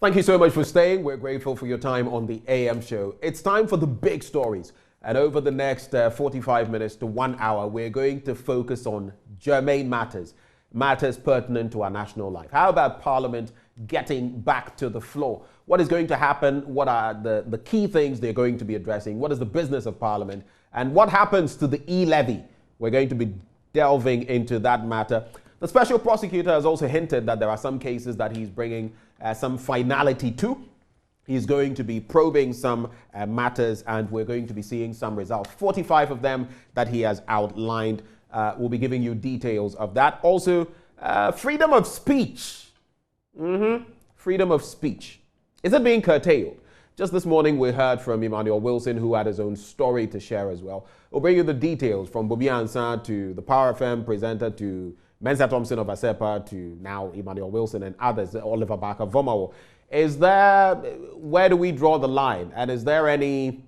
Thank you so much for staying. We're grateful for your time on the AM show. It's time for the big stories. And over the next 45 minutes to 1 hour, we're going to focus on germane matters, matters pertinent to our national life. How about Parliament getting back to the floor? What is going to happen? What are the key things they're going to be addressing? What is the business of Parliament? And what happens to the E-Levy? We're going to be delving into that matter. The special prosecutor has also hinted that there are some cases that he's bringing some finality to. He's going to be probing some matters, and we're going to be seeing some results. 45 of them that he has outlined. We'll be giving you details of that. Also, freedom of speech. Freedom of speech. Is it being curtailed? Just this morning, we heard from Emmanuel Wilson, who had his own story to share as well. We'll bring you the details from Bobi Ansah to the Power FM presenter to Mensa Thompson of Asepa to now Emmanuel Wilson and others, Oliver Barker-Vomawo. Where do we draw the line? And is there any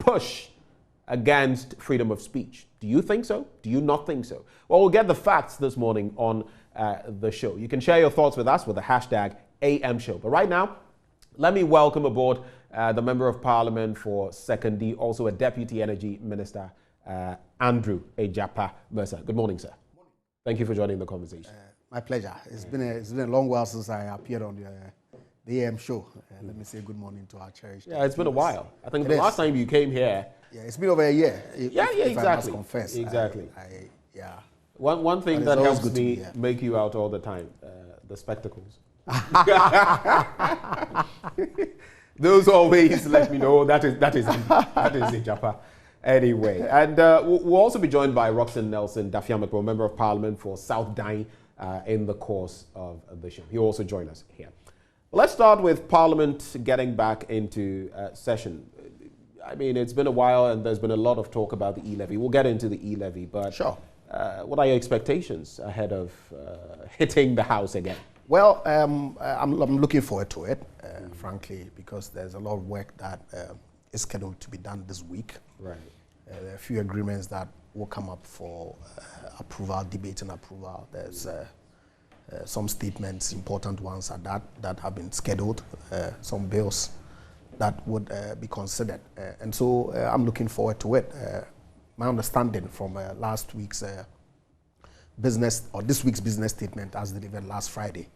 push against freedom of speech? Do you think so? Do you not think so? Well, we'll get the facts this morning on the show. You can share your thoughts with us with the hashtag AMShow. But right now, let me welcome aboard the Member of Parliament for Sekondi, also a Deputy Energy Minister, Andrew Ejapa Mercer. Good morning, sir. Thank you for joining the conversation. My pleasure. It's been a long while since I appeared on the AM show. Let me say good morning to our cherished. Yeah, it's been a while. I think the last time you came here. Yeah, it's been over a year. Exactly. If I must confess. Exactly. Yeah. One thing that helps me make you out all the time, the spectacles. Those always let me know that is Ejapa. Anyway, and we'll also be joined by Roxanne Nelson Dafiamekro, Member of Parliament for South Dine, in the course of the show. He'll also join us here. Let's start with Parliament getting back into session. I mean, it's been a while and there's been a lot of talk about the E-Levy. We'll get into the E-Levy, but sure. What are your expectations ahead of hitting the House again? Well, I'm looking forward to it, frankly, because there's a lot of work that is scheduled to be done this week. Right. There are a few agreements that will come up for approval, debate and approval. There's some statements, important ones at that have been scheduled, some bills that would be considered. And so I'm looking forward to it. My understanding from last week's business, or this week's business statement as delivered last Friday,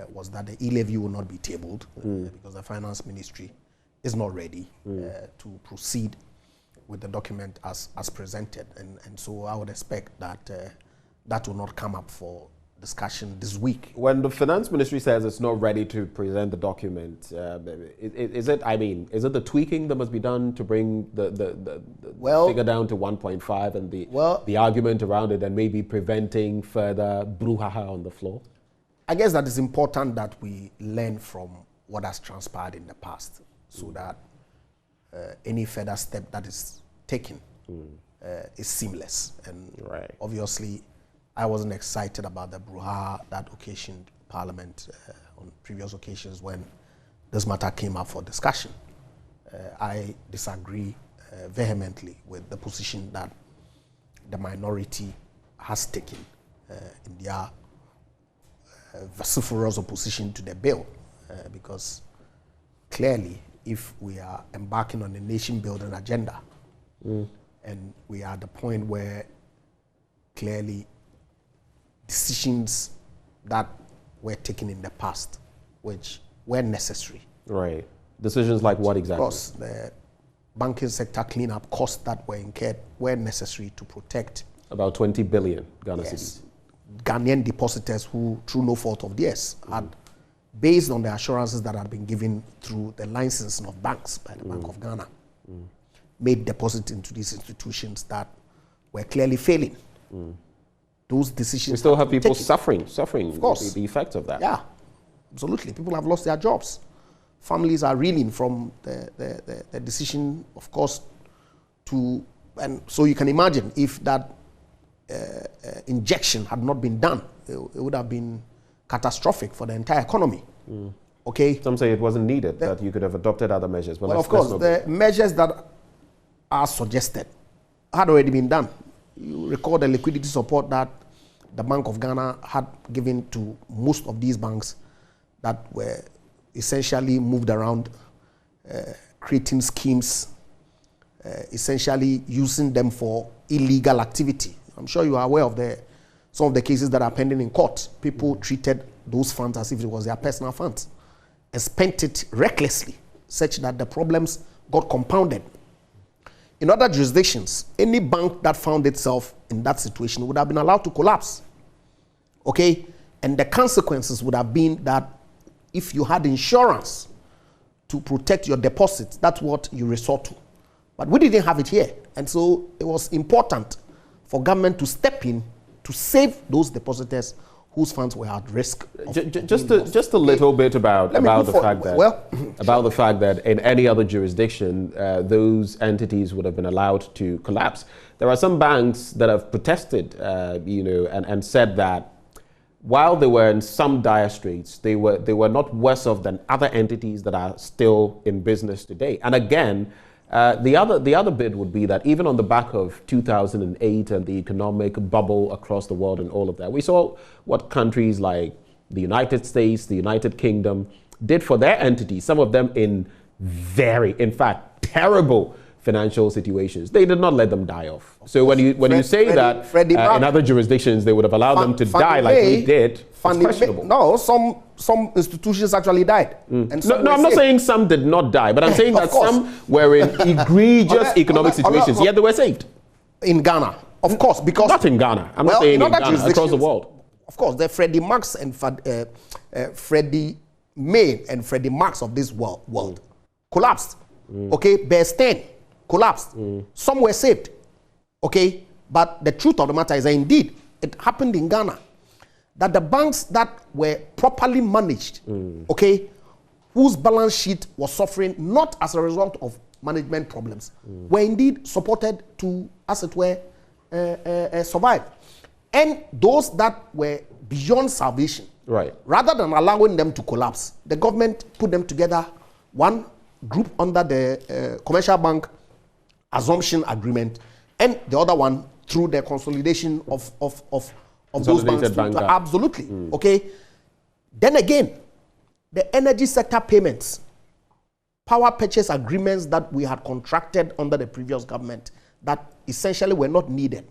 was that the E-Levy will not be tabled because the Finance Ministry is not ready to proceed with the document as presented. And so I would expect that that will not come up for discussion this week. When the Finance Ministry says it's not ready to present the document, is it the tweaking that must be done to bring the figure down to 1.5 and the argument around it and maybe preventing further brouhaha on the floor? I guess that it's important that we learn from what has transpired in the past so that any further step that is taken is seamless. And obviously, I wasn't excited about the brouhaha that occasioned Parliament on previous occasions when this matter came up for discussion. I disagree vehemently with the position that the minority has taken in their vociferous opposition to the bill, because clearly, if we are embarking on a nation-building agenda, and we are at the point where clearly decisions that were taken in the past, which were necessary. Right. Decisions like what exactly? Of course, the banking sector cleanup costs that were incurred were necessary to protect about 20 billion Ghana cedis. Ghanaian depositors who, through no fault of theirs, had, based on the assurances that had been given through the licensing of banks by the Bank of Ghana, made deposits into these institutions that were clearly failing. Those decisions. We still have people suffering of course. The effects of that. Yeah, absolutely. People have lost their jobs. Families are reeling from the decision, of course, and so you can imagine if that injection had not been done, it would have been catastrophic for the entire economy. Okay. Some say it wasn't needed, that you could have adopted other measures. Well, of course, the measures that are suggested had already been done. You recall the liquidity support that the Bank of Ghana had given to most of these banks that were essentially moved around, creating schemes, essentially using them for illegal activity. I'm sure you are aware of some of the cases that are pending in court. People treated those funds as if it was their personal funds and spent it recklessly, such that the problems got compounded. In other jurisdictions, any bank that found itself in that situation would have been allowed to collapse. Okay? And the consequences would have been that if you had insurance to protect your deposits, that's what you resort to. But we didn't have it here. And so it was important for government to step in to save those depositors whose funds were at risk. Just a little bit about the fact that in any other jurisdiction, those entities would have been allowed to collapse. There are some banks that have protested, and said that while they were in some dire straits, they were not worse off than other entities that are still in business today. And again, the other bit would be that even on the back of 2008 and the economic bubble across the world and all of that, we saw what countries like the United States, the United Kingdom did for their entities, some of them in terrible financial situations. They did not let them die off. So when you say that in other jurisdictions they would have allowed them to die like we did, it's questionable. No, some institutions actually died. And no, I'm not saying some did not die, but I'm saying that some were in egregious economic situations, yet they were saved. In Ghana, of course, because... Not in Ghana. I'm not saying in Ghana, across the world. Of course, the Freddie Macs and Freddie May and Freddie Macs of this world collapsed. Okay, Bear Stearns collapsed. Some were saved. Okay, but the truth of the matter is that indeed it happened in Ghana that the banks that were properly managed, okay, whose balance sheet was suffering not as a result of management problems, were indeed supported to, as it were, survive. And those that were beyond salvation, right, rather than allowing them to collapse, the government put them together, one group under the commercial bank assumption agreement, and the other one through the consolidation of those banks. Absolutely. Okay. Then again, the energy sector payments, power purchase agreements that we had contracted under the previous government that essentially were not needed.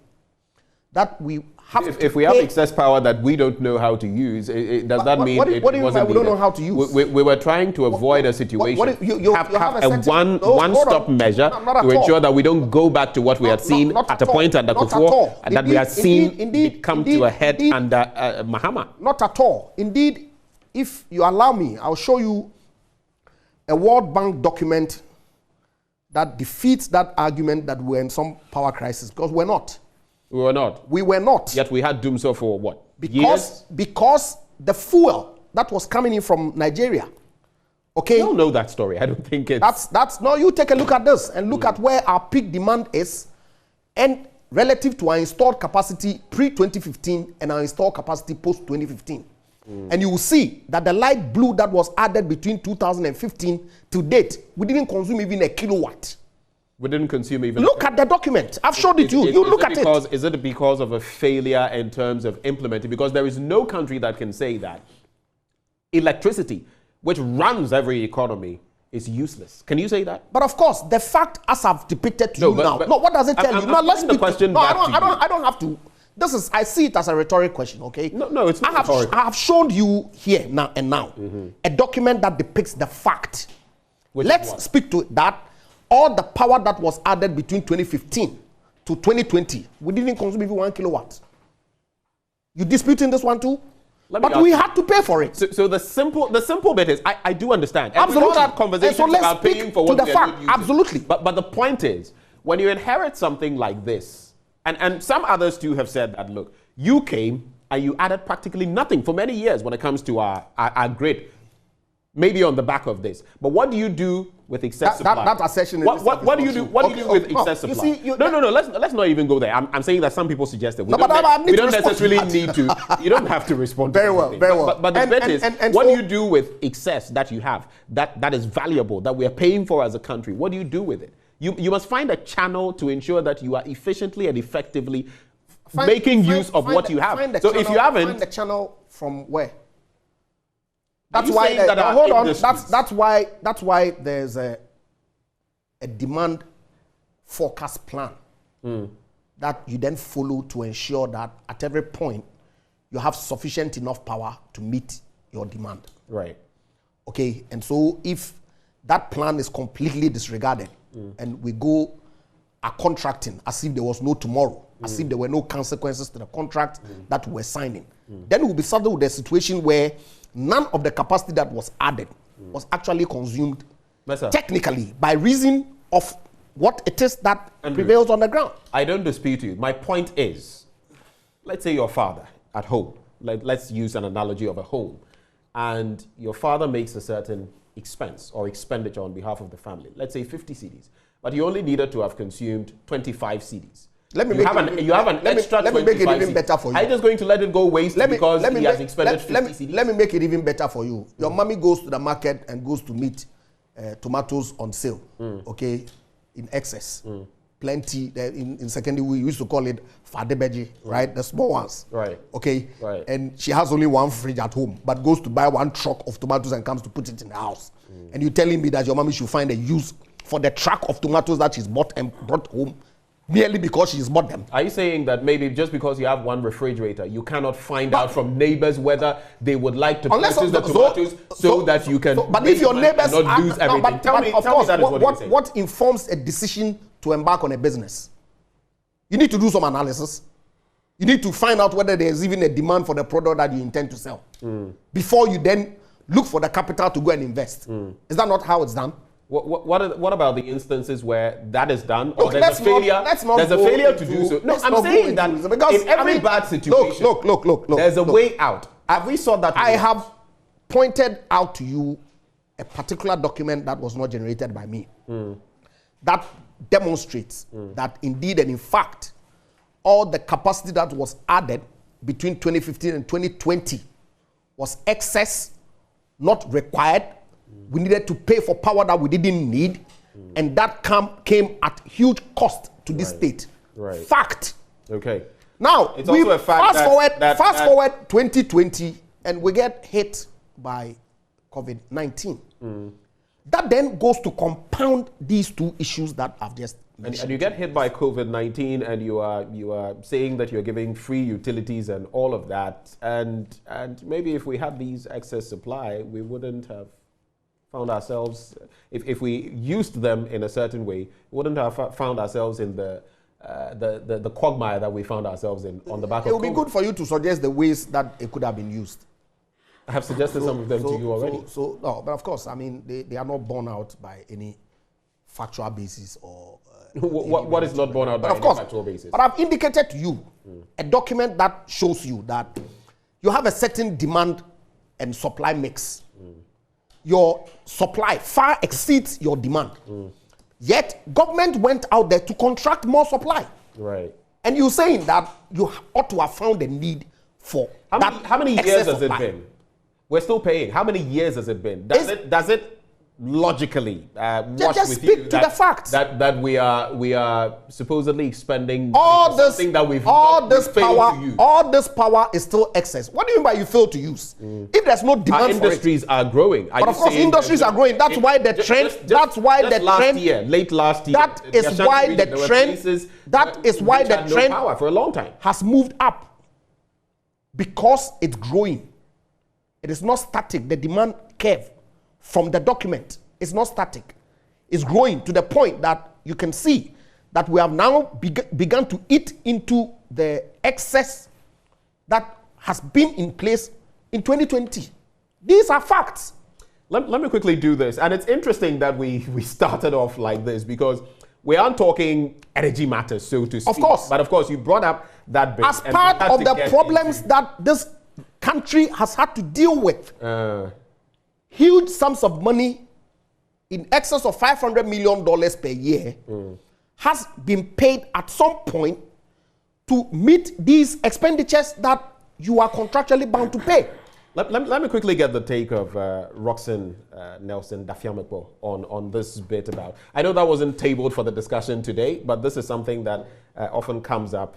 That we have if we have excess power that we don't know how to use, does that mean it wasn't needed? We don't know how to use? We were trying to avoid a situation. You have a one-stop measure to ensure that we don't go back to what we had seen at a point under Kufuor, and that we had seen come to a head under Mahama. Not at all. Indeed, if you allow me, I'll show you a World Bank document that defeats that argument that we're in some power crisis, because we're not. We were not. We were not. Yet we had Doomsday for what? Because the fuel that was coming in from Nigeria. Okay. You don't know that story. I don't think it's... That's no, you take a look at this and look at where our peak demand is and relative to our installed capacity pre-2015 and our installed capacity post-2015. And you will see that the light blue that was added between 2015 to date, we didn't consume even a kilowatt. We didn't consume even... Look at the document. I've showed it to you. You look at it. Is it because of a failure in terms of implementing? Because there is no country that can say that electricity, which runs every economy, is useless. Can you say that? But of course, the fact, as I've depicted to you now... No, what does it tell you? No, let's the question no, I don't have to... I see it as a rhetoric question, okay? No, it's not rhetorical. I have shown you here now a document that depicts the fact. Let's speak to that. All the power that was added between 2015 to 2020, we didn't consume even 1 kilowatt. You disputing this one too? But we had to pay for it. So the simple bit is, I do understand. And absolutely. We don't have conversations about paying for what we are not using. Absolutely. But the point is, when you inherit something like this, and some others too have said that, look, you came and you added practically nothing for many years when it comes to our grid. Maybe on the back of this. But what do you do with excess supply? That assertion what do you do with excess supply? No, let's not even go there. I'm saying that some people suggested we don't necessarily need to. You don't have to respond very well. But the bit is, what do you do with excess that you have, that is valuable, that we are paying for as a country? What do you do with it? You must find a channel to ensure that you are efficiently and effectively making use of what you have. So if you haven't... Find the channel from where? That's why. Hold on. That's why there's a demand forecast plan that you then follow to ensure that at every point you have sufficient enough power to meet your demand. Right. Okay. And so if that plan is completely disregarded and we go contracting as if there was no tomorrow, as if there were no consequences to the contract that we're signing, then we'll be saddled with a situation where none of the capacity that was added was actually consumed technically by reason of what it is that prevails on the ground. I don't dispute you. My point is, let's say your father at home, let's use an analogy of a home, and your father makes a certain expense or expenditure on behalf of the family, let's say 50 cedis, but you only needed to have consumed 25 cedis. Let me make it even better for you. Are you just going to let it go waste because he has expended 50 cedis? Let me make it even better for you. Your mommy goes to the market and goes to meet tomatoes on sale, okay, in excess. Plenty. In secondary, we used to call it fadebeji, right? The small ones. Right. Okay. Right. And she has only one fridge at home, but goes to buy one truck of tomatoes and comes to put it in the house. And you're telling me that your mommy should find a use for the truck of tomatoes that she's bought and brought home merely because she's bought them? Are you saying that maybe just because you have one refrigerator, you cannot find out from neighbors whether they would like to purchase the tomatoes so that you can but if your neighbors not lose everything? But tell me what informs a decision to embark on a business? You need to do some analysis. You need to find out whether there's even a demand for the product that you intend to sell before you then look for the capital to go and invest. Is that not how it's done? What about the instances where that is done, or there's a failure? There's a failure to do so. No, I'm saying that in every bad situation, look, there's a way out. Have we saw that? I have pointed out to you a particular document that was not generated by me that demonstrates that indeed and in fact all the capacity that was added between 2015 and 2020 was excess, not required. We needed to pay for power that we didn't need, and that came at huge cost to this state. Right. Fact. Okay. Now, it's also a fact fast forward 2020, and we get hit by COVID-19. That then goes to compound these two issues that I've just mentioned. And you get hit by COVID-19, and you are saying that you're giving free utilities and all of that, and maybe if we had these excess supply, we wouldn't have found ourselves, if we used them in a certain way, wouldn't have found ourselves in the quagmire that we found ourselves in on the back of COVID. It would be good for you to suggest the ways that it could have been used. I have suggested some of them to you already. No, but of course, I mean, they are not borne out by any factual basis or... what is not borne out by any factual basis? But I've indicated to you a document that shows you that you have a certain demand and supply mix. Your supply far exceeds your demand. Yet, government went out there to contract more supply. Right. And you're saying that you ought to have found a need for how many years has it been? We're still paying. How many years has it been? Does it logically just speak to the facts that we are supposedly expending all this something that we've failed to use? All this power is still excess. What do you mean by you fail to use? If there's no demand for it, industries are growing. But of course, industries are growing. That's why the trend. That's why the trend. Late last year. That is why the trend. That is why the trend power for a long time has moved up, because it's growing. It is not static. The demand curve from the document is not static. It's growing to the point that you can see that we have now begun to eat into the excess that has been in place in 2020. These are facts. Let me quickly do this. And it's interesting that we started off like this, because we aren't talking energy matters, so to speak. Of course. But of course, you brought up that bit. As part of the problems that this country has had to deal with. Huge sums of money in excess of $500 million per year has been paid at some point to meet these expenditures that you are contractually bound to pay. Let me quickly get the take of Roxanne Nelson Dafiamekpo on this bit about. I know that wasn't tabled for the discussion today, but this is something that often comes up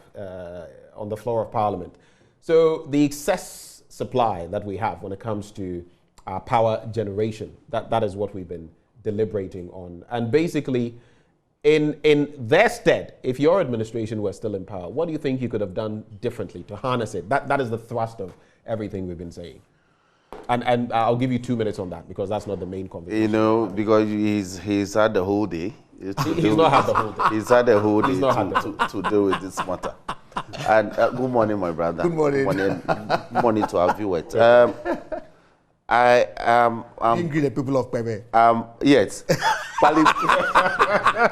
on the floor of Parliament. So the excess supply that we have when it comes to our power generation. That is what we've been deliberating on. And basically, in their stead, if your administration were still in power, what do you think you could have done differently to harness it? That is the thrust of everything we've been saying. And I'll give you 2 minutes on that because that's not the main conversation. You know, because he's had the whole day. He's not had the whole day. He's had the whole day to deal with this matter. And good morning, my brother. Good morning. Good morning to our viewers. I am. Angry the people of Pebe. Yes.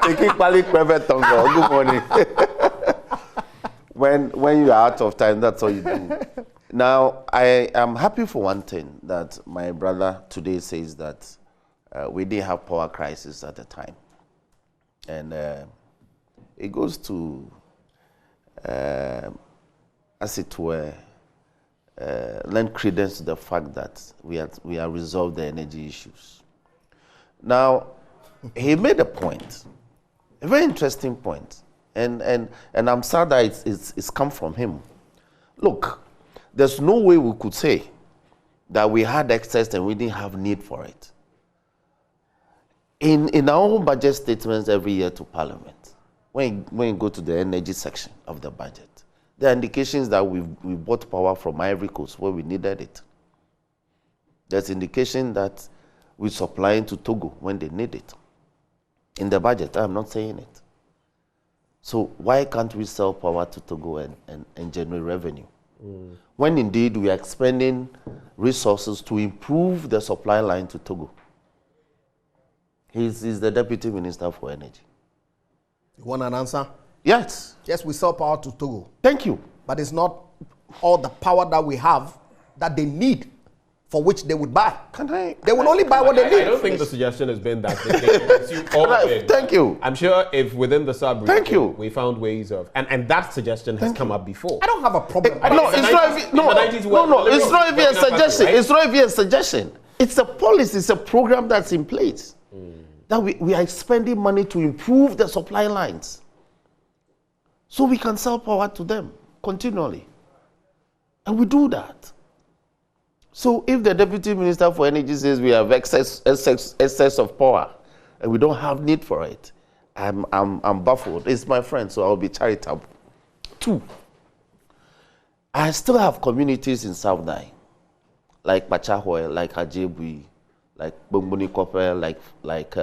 Taking Pali Pebe Tongo. Good morning. When you are out of time, that's all you do. Now, I am happy for one thing that my brother today says that we didn't have power crisis at the time. And it goes to, as it were, lend credence to the fact that we have resolved the energy issues. Now, he made a point, a very interesting point, and I'm sad that it's come from him. Look, there's no way we could say that we had excess and we didn't have need for it. In our own budget statements every year to Parliament, when you go to the energy section of the budget, there are indications that we bought power from Ivory Coast where we needed it. There's indication that we're supplying to Togo when they need it. In the budget, I'm not saying it. So why can't we sell power to Togo and generate revenue? When indeed we are expending resources to improve the supply line to Togo. He's the Deputy Minister for Energy. You want an answer? Yes. Yes, we sell power to Togo. Thank you. But it's not all the power that we have that they need for which they would buy. They will only buy what they need. I don't think the suggestion has been that they consume all of it. Thank you. I'm sure if within the sub-region we found ways of, and that suggestion has come up before. I don't have a problem. It's not even a suggestion. It's not even a suggestion. It's a policy. It's a program that's in place. That we are spending money to improve the supply lines. So we can sell power to them continually. And we do that. So if the Deputy Minister for Energy says we have excess of power and we don't have need for it, I'm baffled. It's my friend, so I'll be charitable. 2, I still have communities in South Nile, like Pachahoe, like Ajebui, like Bongboni Kope, like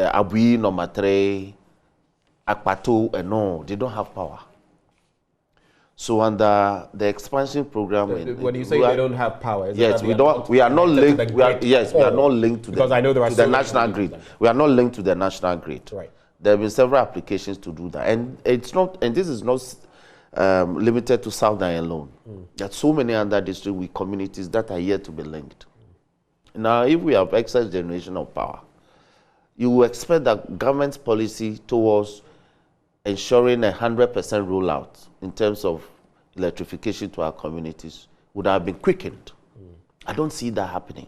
Abui, Nomatre, Akpato, and no, they don't have power. So under the expansion program, when you say they don't have power, yes, we don't. We are not linked. We are not linked to because I know there are the national grid. We are not linked to the national grid. Right. There have been several applications to do that, and it's not. And this is not limited to South Nile alone. There are so many other districts with communities that are yet to be linked. Now, if we have excess generation of power, you will expect that government's policy towards ensuring 100% rollout in terms of electrification to our communities would have been quickened. I don't see that happening.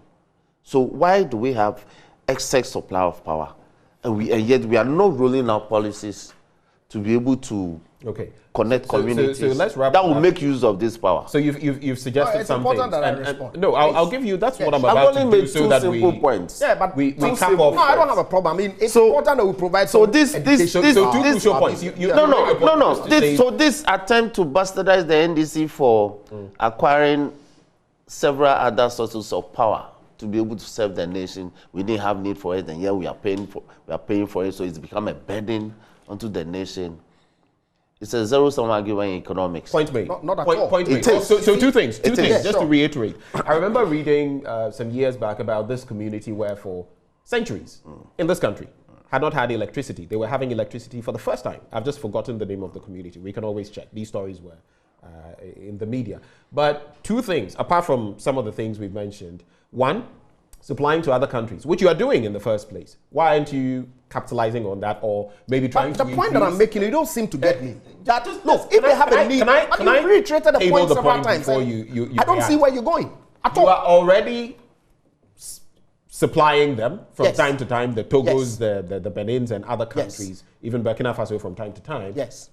So why do we have excess supply of power? And yet we are not rolling out policies to be able to connect communities so let's wrap that will make use of this power. So you've suggested something. It's important that I respond. No, I'll give you. That's what I'm about to do. So that simple points. Yeah, but we cap off. No, I don't have a problem. I mean, it's important that we provide. So this two crucial points. So this attempt to bastardize the NDC for acquiring several other sources of power to be able to serve the nation, we didn't have need for it, and yet we are paying for it. So it's become a burden onto the nation. It's a zero-sum argument in economics. Point made. Not at all. Point made. So two things. Just to reiterate. I remember reading some years back about this community where for centuries in this country had not had electricity. They were having electricity for the first time. I've just forgotten the name of the community. We can always check. These stories were in the media. But 2 things, apart from some of the things we've mentioned. 1, supplying to other countries, which you are doing in the first place. Why aren't you capitalizing on that, or maybe trying to? The point that I'm making, you don't seem to get me. Look, if they have a need, can I reiterated the point several times. I don't see where you're going at all. You are already supplying them from time to time, the Togos, the Benins, and other countries, even Burkina Faso from time to time. Yes.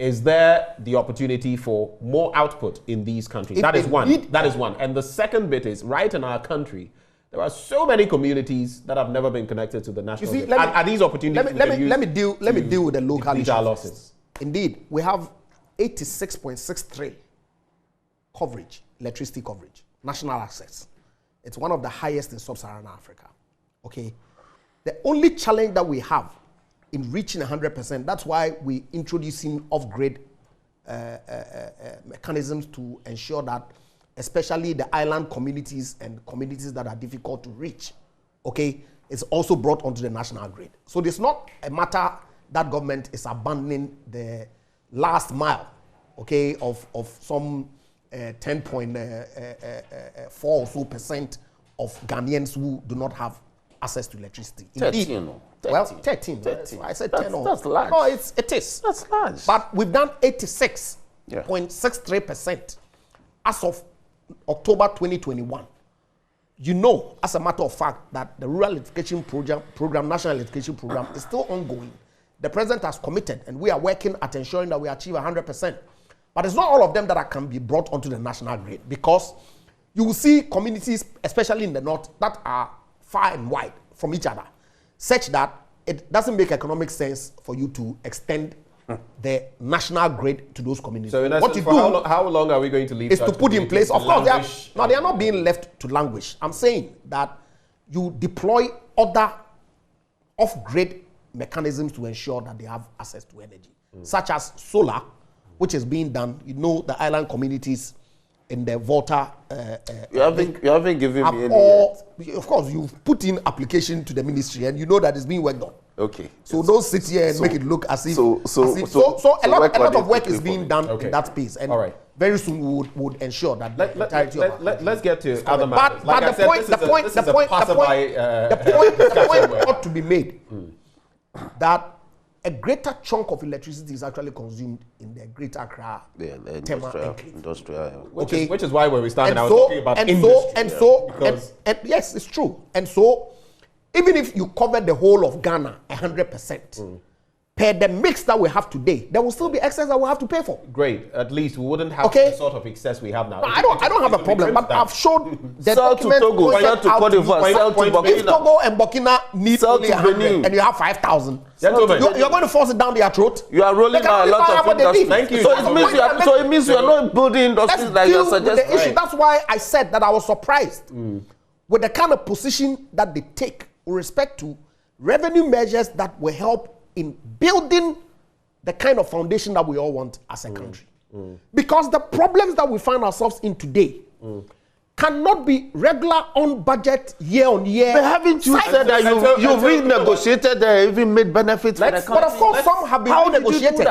is there the opportunity for more output in these countries? That is one. That is one. And the second bit is, right in our country, there are so many communities that have never been connected to the national grid. Are these opportunities? Let me deal with the local issues. Losses. Indeed, we have 86.63 coverage, electricity coverage, national access. It's one of the highest in sub-Saharan Africa. Okay, the only challenge that we have in reaching 100%, that's why we're introducing off-grid mechanisms to ensure that, especially the island communities and communities that are difficult to reach, okay, is also brought onto the national grid. So it's not a matter that government is abandoning the last mile, okay, of some 10.4 or so % of Ghanaians who do not have access to electricity. Indeed, 13. well, 13. I said 10. That's large. No, it is. That's large. But we've done 86.63% as of October 2021. You know, as a matter of fact, that the Rural Electrification Program, National Electrification Program, is still ongoing. The President has committed, and we are working at ensuring that we achieve 100%. But it's not all of them that can be brought onto the national grid, because you will see communities, especially in the north, that are far and wide from each other, such that it doesn't make economic sense for you to extend the national grid to those communities. So in essence, how long are we going to leave? Is to put in place. Of course, they are not being left to languish. I'm saying that you deploy other off-grid mechanisms to ensure that they have access to energy, such as solar, which is being done. You know, the island communities in the Volta. You haven't given me any. Of course, you've put in application to the ministry, and you know that it's being worked on. Okay. So don't sit here and make it look as if. So a lot of work is being done in that space, and very soon we would ensure that the entirety of. Let's get to other matters. But the point ought to be made that a greater chunk of electricity is actually consumed in the Greater Accra industrial. Which is why when we started, I was talking about industry. And yes, it's true. And so, even if you cover the whole of Ghana 100%, per the mix that we have today, there will still be excess that we have to pay for. Great. At least we wouldn't have the sort of excess we have now. No, I don't have a problem, but I've showed the document. If Togo and Burkina need only 100 and you have 5,000, you're going to force it down their throat. You are rolling out a lot of industry. Thank you. So it means you are not building industries like you're suggesting. The issue. That's why I said that I was surprised with the kind of position that they take with respect to revenue measures that will help in building the kind of foundation that we all want as a country. Because the problems that we find ourselves in today cannot be regular on budget year on year. But haven't you said that you've renegotiated even made benefits for the country? But of course, some have been renegotiated.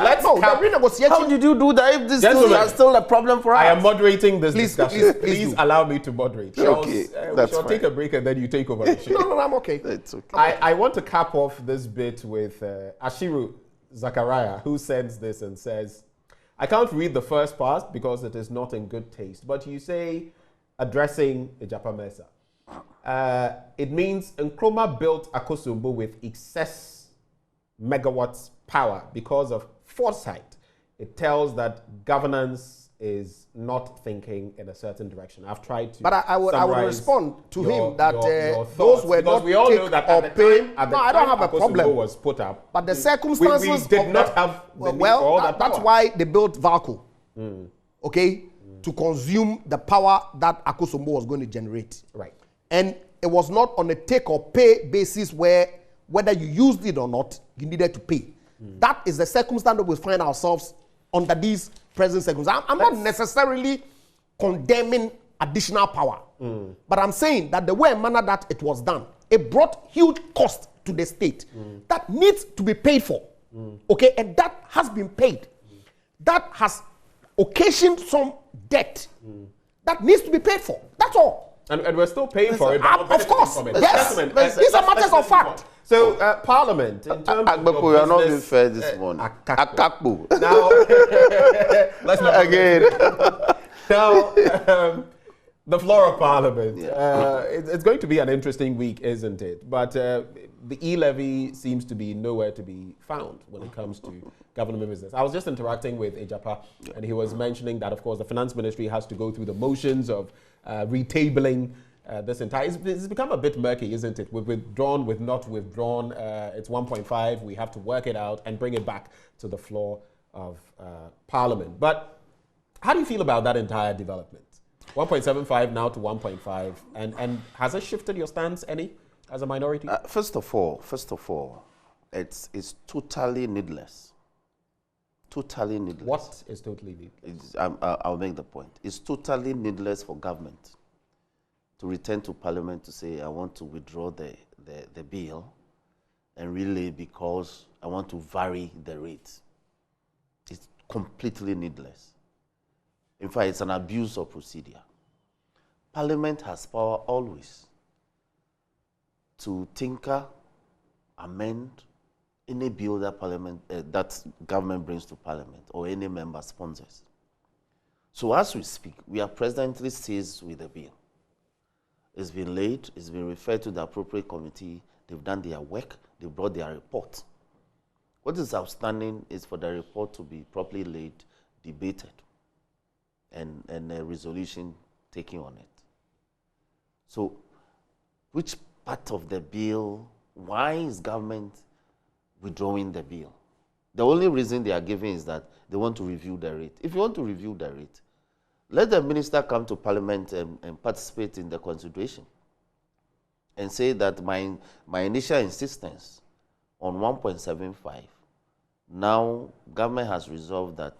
How did you do that if this is still a problem for us? I am moderating this discussion. Please allow me to moderate. Okay, we shall take a break and then you take over the show. No, I'm okay. It's okay. I want to cap off this bit with Ashiru Zachariah, who sends this and says, I can't read the first part because it is not in good taste, but you say, addressing Ejapa Mesa. It means Nkrumah built Akosombo with excess megawatts power because of foresight. It tells that governance is not thinking in a certain direction. I've tried to. But I would respond to him that those were not we all know that or pay. No, I don't have a problem. Was put up. But the circumstances we did not have the need for all that power. That's why they built Valco. Okay. To consume the power that Akosombo was going to generate. Right. And it was not on a take or pay basis where whether you used it or not, you needed to pay. That is the circumstance that we find ourselves under these present circumstances. I'm not necessarily condemning additional power, but I'm saying that the way and manner that it was done, it brought huge cost to the state that needs to be paid for. Okay, and that has been paid. That has occasioned some debt that needs to be paid for. That's all. And we're still paying for it. Of course. Yes. These are matters of fact. So, Parliament, in terms of you are not being fair this morning. Akakpo. Now, let's not again. Now, the floor of Parliament. It's going to be an interesting week, isn't it? But the E-Levy seems to be nowhere to be found when it comes to government business. I was just interacting with Ejapa, and he was mentioning that, of course, the finance ministry has to go through the motions of retabling this entire. It's become a bit murky, isn't it? With withdrawn, with not withdrawn, it's 1.5. We have to work it out and bring it back to the floor of Parliament. But how do you feel about that entire development? 1.75 now to 1.5, and has it shifted your stance any as a minority? First of all, it's totally needless. Totally needless. What is totally needless? I'll make the point. It's totally needless for government to return to Parliament to say, I want to withdraw the bill, and really because I want to vary the rate. It's completely needless. In fact, it's an abuse of procedure. Parliament has power always to tinker, amend any bill that that government brings to Parliament or any member sponsors. So as we speak, we are presently seized with the bill. It's been laid, it's been referred to the appropriate committee, they've done their work, they brought their report. What is outstanding is for the report to be properly laid, debated, and a resolution taken on it. So, which part of the bill, why is government withdrawing the bill? The only reason they are giving is that they want to review the rate. If you want to review the rate, let the minister come to Parliament and participate in the consideration and say that my initial insistence on 1.75, now government has resolved that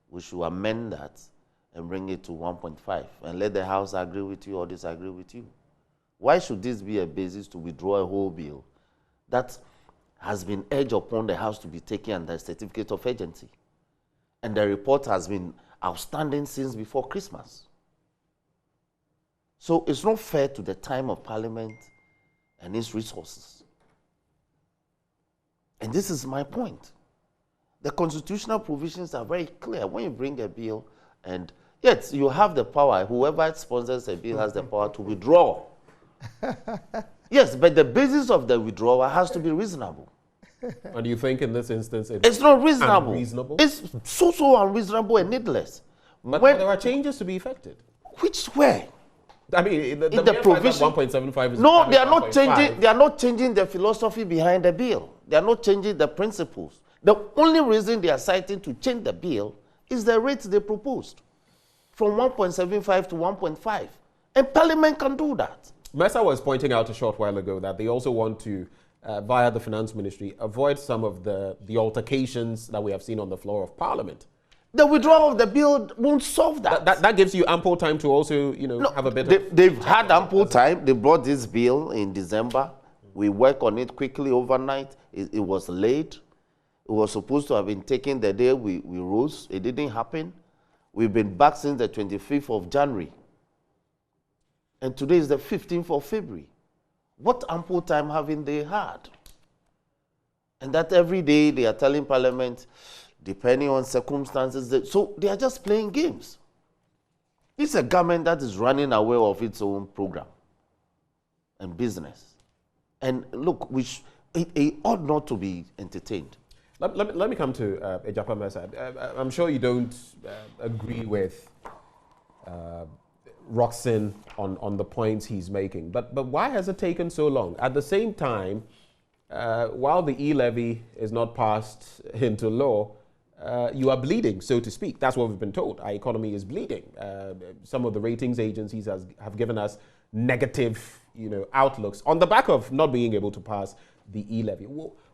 we should amend that and bring it to 1.5 and let the House agree with you or disagree with you. Why should this be a basis to withdraw a whole bill that has been urged upon the House to be taken under certificate of urgency? And the report has been outstanding since before Christmas. So it's not fair to the time of Parliament and its resources. And this is my point. The constitutional provisions are very clear. When you bring a bill, and yes, you have the power, whoever sponsors a bill has the power to withdraw. Yes, but the basis of the withdrawal has to be reasonable. And do you think in this instance it's not reasonable? Unreasonable? It's so unreasonable and needless. But there are changes to be effected. Which way? I mean, the provision 1.75 is no, they are not 1.5. changing. They are not changing the philosophy behind the bill. They are not changing the principles. The only reason they are citing to change the bill is the rate they proposed, from 1.75 to 1.5, and Parliament can do that. Mesa was pointing out a short while ago that they also want to, via the Finance Ministry, avoid some of the altercations that we have seen on the floor of Parliament. The withdrawal of the bill won't solve that. That gives you ample time to also, have a bit They've had ample time. They brought this bill in December. We worked on it quickly overnight. It was late. It was supposed to have been taken the day we rose. It didn't happen. We've been back since the 25th of January. And today is the 15th of February. What ample time haven't they had? And that every day they are telling Parliament, depending on circumstances, so they are just playing games. It's a government that is running away of its own program and business. And look, it ought not to be entertained. Let me come to Ejapa Mesa. I'm sure you don't agree with Roxin on the points he's making, but why has it taken so long? At the same time, while the E-Levy is not passed into law, you are bleeding, so to speak. That's what we've been told. Our economy is bleeding. Some of the ratings agencies have given us negative, outlooks on the back of not being able to pass the E-Levy.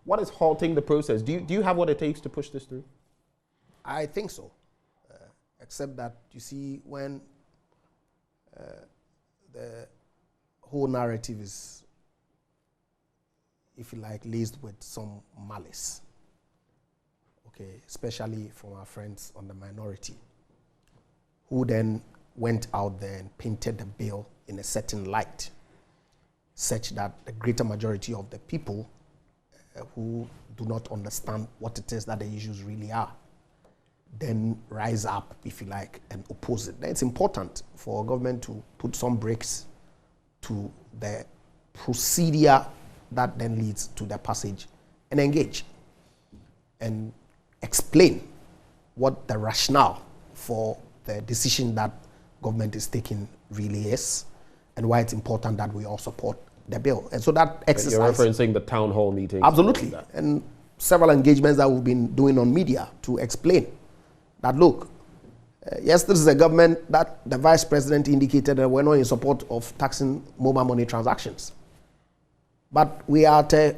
What is halting the process? Do you have what it takes to push this through? I think so, except that you see when the whole narrative is, if you like, laced with some malice. Okay, especially from our friends on the minority, who then went out there and painted the bill in a certain light, such that the greater majority of the people who do not understand what it is that the issues really are, then rise up, if you like, and oppose it. Then it's important for government to put some brakes to the procedure that then leads to the passage and engage and explain what the rationale for the decision that government is taking really is and why it's important that we all support the bill. And so that exercise... You're referencing the town hall meeting. Absolutely. And several engagements that we've been doing on media to explain that, look, yes, this is a government that the vice president indicated that we're not in support of taxing mobile money transactions. But we are at a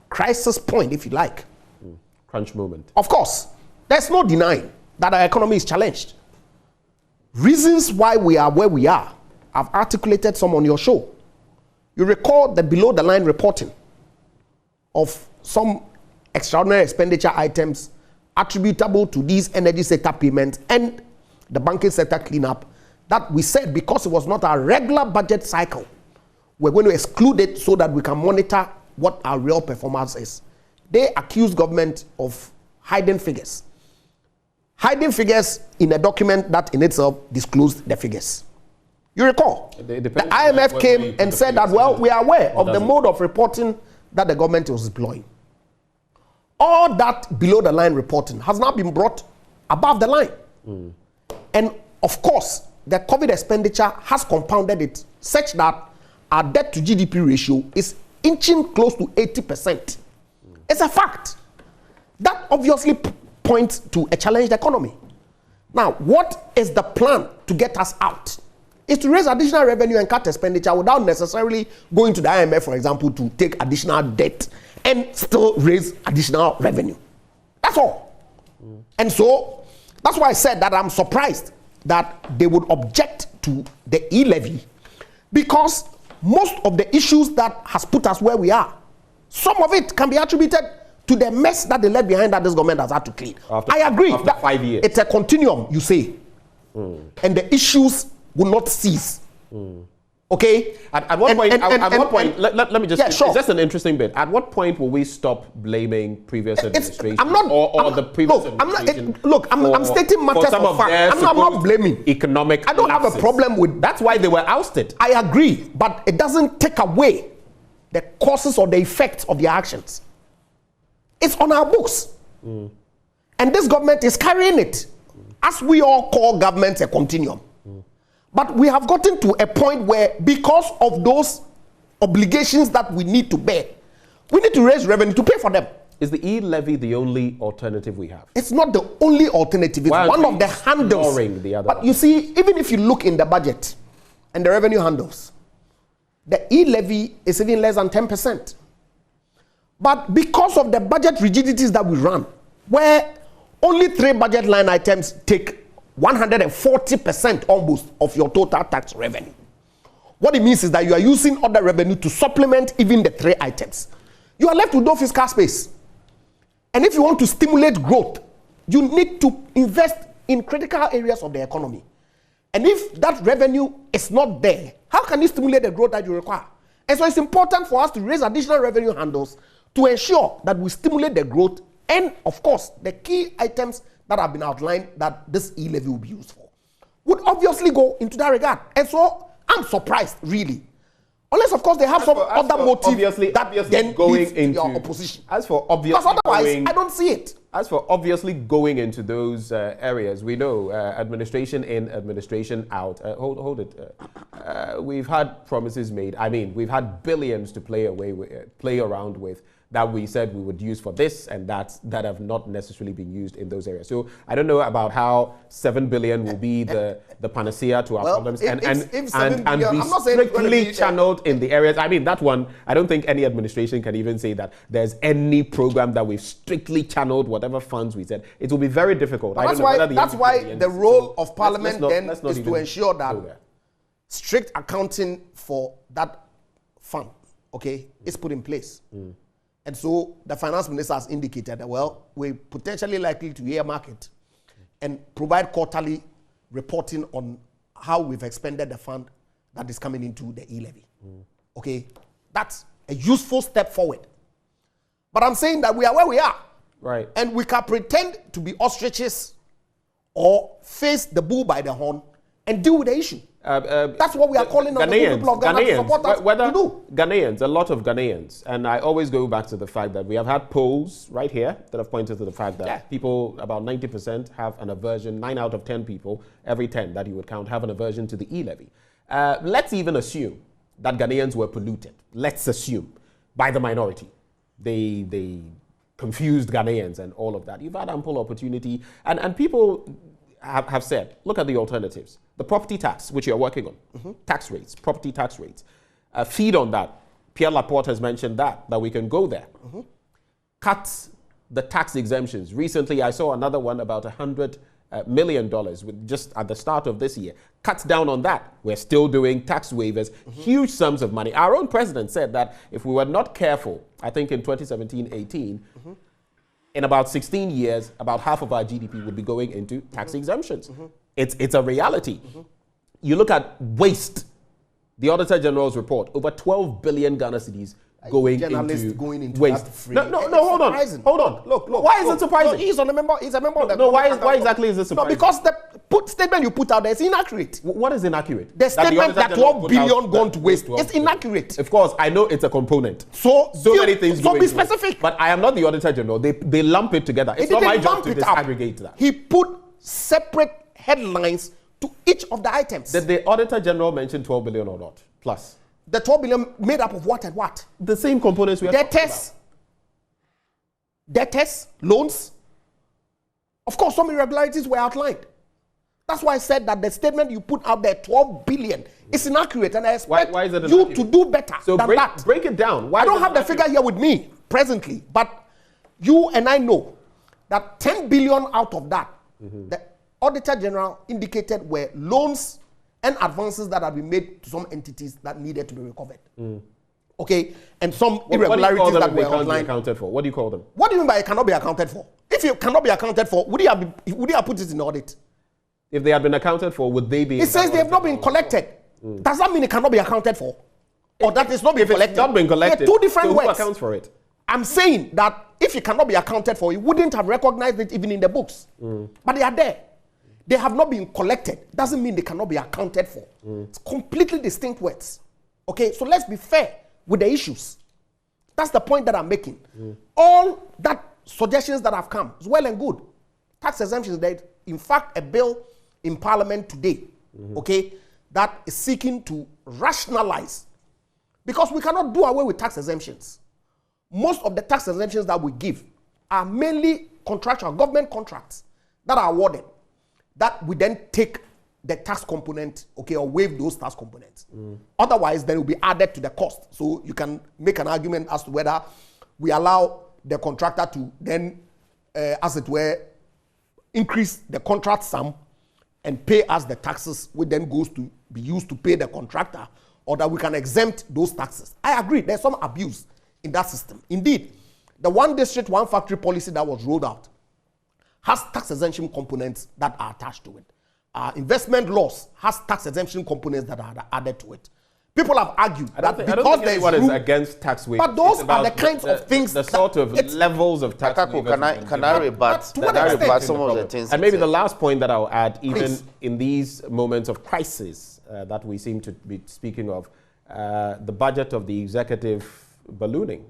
crisis point, if you like. Crunch moment. Of course, there's no denying that our economy is challenged. Reasons why we are where we are, I've articulated some on your show. You recall the below-the-line reporting of some extraordinary expenditure items attributable to these energy sector payments and the banking sector cleanup that we said because it was not our regular budget cycle, we're going to exclude it so that we can monitor what our real performance is. They accused government of hiding figures. Hiding figures in a document that in itself disclosed the figures. You recall? The IMF came and said that, well, we are aware of the mode of reporting that the government was employing. All that below the line reporting has now been brought above the line. And of course, the COVID expenditure has compounded it such that our debt to GDP ratio is inching close to 80%. It's a fact. That obviously points to a challenged economy. Now, what is the plan to get us out? Is to raise additional revenue and cut expenditure without necessarily going to the IMF, for example, to take additional debt and still raise additional revenue. That's all. And so, that's why I said that I'm surprised that they would object to the E-Levy, because most of the issues that has put us where we are, some of it can be attributed to the mess that they left behind that this government has had to clean. I agree. After 5 years. It's a continuum, you say. And the issues will not cease. Okay? At what point, let me just, yeah, sure. It's just an interesting bit. At what point will we stop blaming previous administration I'm stating matters of fact. I'm not blaming. Economic I don't have a problem with... That's why they were ousted. I agree, but it doesn't take away the causes or the effects of their actions. It's on our books. And this government is carrying it. As we all call government a continuum. But we have gotten to a point where, because of those obligations that we need to bear, we need to raise revenue to pay for them. Is the E-Levy the only alternative we have? It's not the only alternative. It's one of the handles. But you see, even if you look in the budget and the revenue handles, the E-Levy is even less than 10%. But because of the budget rigidities that we run, where only 3 budget line items take 140% almost of your total tax revenue. What it means is that you are using other revenue to supplement even the 3 items. You are left with no fiscal space. And if you want to stimulate growth, you need to invest in critical areas of the economy. And if that revenue is not there, how can you stimulate the growth that you require? And so it's important for us to raise additional revenue handles to ensure that we stimulate the growth and, of course, the key items that have been outlined that this E-Levy will be used for would obviously go into that regard. And so I'm surprised, really. Unless, of course, they have some other motive that then going into your opposition. As for obviously because otherwise, I don't see it. As for obviously going into those areas, we know administration in, administration out. Hold it. We've had promises made. I mean, we've had billions to play around with that we said we would use for this and that have not necessarily been used in those areas. So I don't know about how 7 billion will be the panacea to our problems and be strictly channeled in the areas. I mean, that one, I don't think any administration can even say that there's any program that we've strictly channeled whatever funds we said. It will be very difficult. That's why the role of Parliament is to ensure that strict accounting for that fund, okay, is put in place. And so the finance minister has indicated that, well, we're potentially likely to earmark it and provide quarterly reporting on how we've expended the fund that is coming into the E-Levy. Okay? That's a useful step forward. But I'm saying that we are where we are. Right. And we can pretend to be ostriches or face the bull by the horn and deal with the issue. That's what we are calling on the people of Ghana to support us to do. Ghanaians, a lot of Ghanaians, and I always go back to the fact that we have had polls right here that have pointed to the fact that people, about 90% have an aversion, 9 out of 10 people, every 10 that you would count, have an aversion to the E-Levy. Let's even assume that Ghanaians were polluted. Let's assume by the minority. They confused Ghanaians and all of that. You've had ample opportunity, and people have said, look at the alternatives. The property tax, which you're working on, tax rates, property tax rates. Feed on that. Pierre Laporte has mentioned that we can go there. Cut the tax exemptions. Recently, I saw another one about $100 million with just at the start of this year. Cut down on that. We're still doing tax waivers, huge sums of money. Our own president said that if we were not careful, I think in 2017-18, in about 16 years, about half of our GDP would be going into tax exemptions. It's a reality. You look at waste, the Auditor General's report, over 12 billion Ghana cedis going into waste. No, hold on. Look. Why is it surprising? He's a member of the... No, why exactly is it surprising? No, because the statement you put out there is inaccurate. What is inaccurate? The statement that 12 billion gone to waste is inaccurate. Of course, I know it's a component. So many things. So be specific. But I am not the Auditor General. They lump it together. It's not my job to disaggregate that. He put separate headlines to each of the items. Did the Auditor General mention 12 billion or not? Plus. The 12 billion made up of what and what? The same components we are talking about. Debtors, loans. Of course, some irregularities were outlined. That's why I said that the statement you put out there, 12 billion, is inaccurate, and I expect you to do better than that. Break it down. I don't have the figure here with me presently, but you and I know that 10 billion out of that, the Auditor General indicated were loans and advances that have been made to some entities that needed to be recovered. Okay? And some irregularities that were outlined. Accounted for? What do you call them? What do you mean by it cannot be accounted for? If it cannot be accounted for, would he have put it in audit? If they had been accounted for, would they be... It says they have not been collected. Does that mean it cannot be accounted for? Or that it's not been collected? It's not been collected, they're two different words. Who accounts for it? I'm saying that if it cannot be accounted for, you wouldn't have recognized it even in the books. But they are there. They have not been collected. Doesn't mean they cannot be accounted for. It's completely distinct words. Okay, so let's be fair with the issues. That's the point that I'm making. All that suggestions that have come is well and good. Tax exemptions, there is in fact a bill in Parliament today, okay, that is seeking to rationalize. Because we cannot do away with tax exemptions. Most of the tax exemptions that we give are mainly contractual, government contracts that are awarded, that we then take the tax component, okay, or waive those tax components. Otherwise, then it will be added to the cost. So you can make an argument as to whether we allow the contractor to then, as it were, increase the contract sum and pay us the taxes, which then goes to be used to pay the contractor, or that we can exempt those taxes. I agree, there's some abuse in that system. Indeed, the one district, one factory policy that was rolled out has tax exemption components that are attached to it. Investment laws has tax exemption components that are added to it. People have argued that because there is what is against tax waivers. But those are the kinds of things. The sort of levels of tax waivers. Can I rebut some of the things? And maybe the last point that I'll add, even in these moments of crisis that we seem to be speaking of, the budget of the executive ballooning,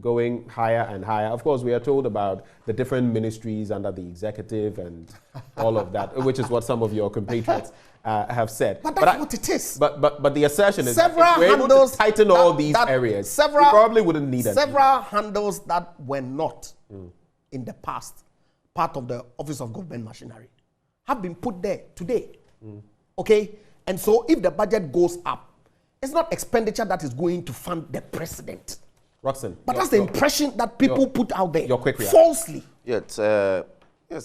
going higher and higher. Of course, we are told about the different ministries under the executive and all of that, which is what some of your compatriots have said. But that's what it is. But the assertion is that if we're able to tighten all these areas, we probably wouldn't need it. Several handles that were not in the past part of the Office of Government Machinery have been put there today. Okay? And so if the budget goes up, it's not expenditure that is going to fund the president. Roxanne, but that's the impression that people put out there. Your quick reaction. Falsely. Yes,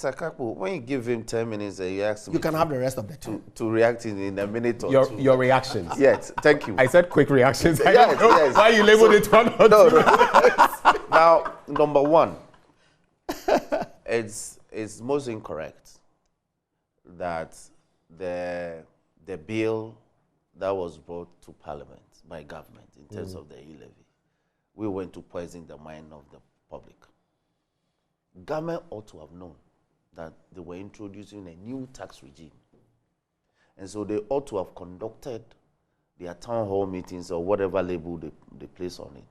Akapo, when you give him 10 minutes, he asks me you can have the rest of the time. To react in a minute or two. Your reactions. Yes, thank you. I said quick reactions. Yes. Why you labeled it one or two? Now, number one, it's most incorrect that the bill that was brought to Parliament by government in terms of the E-Levy, we went to poison the mind of the public. Government ought to have known that they were introducing a new tax regime. And so they ought to have conducted their town hall meetings or whatever label they place on it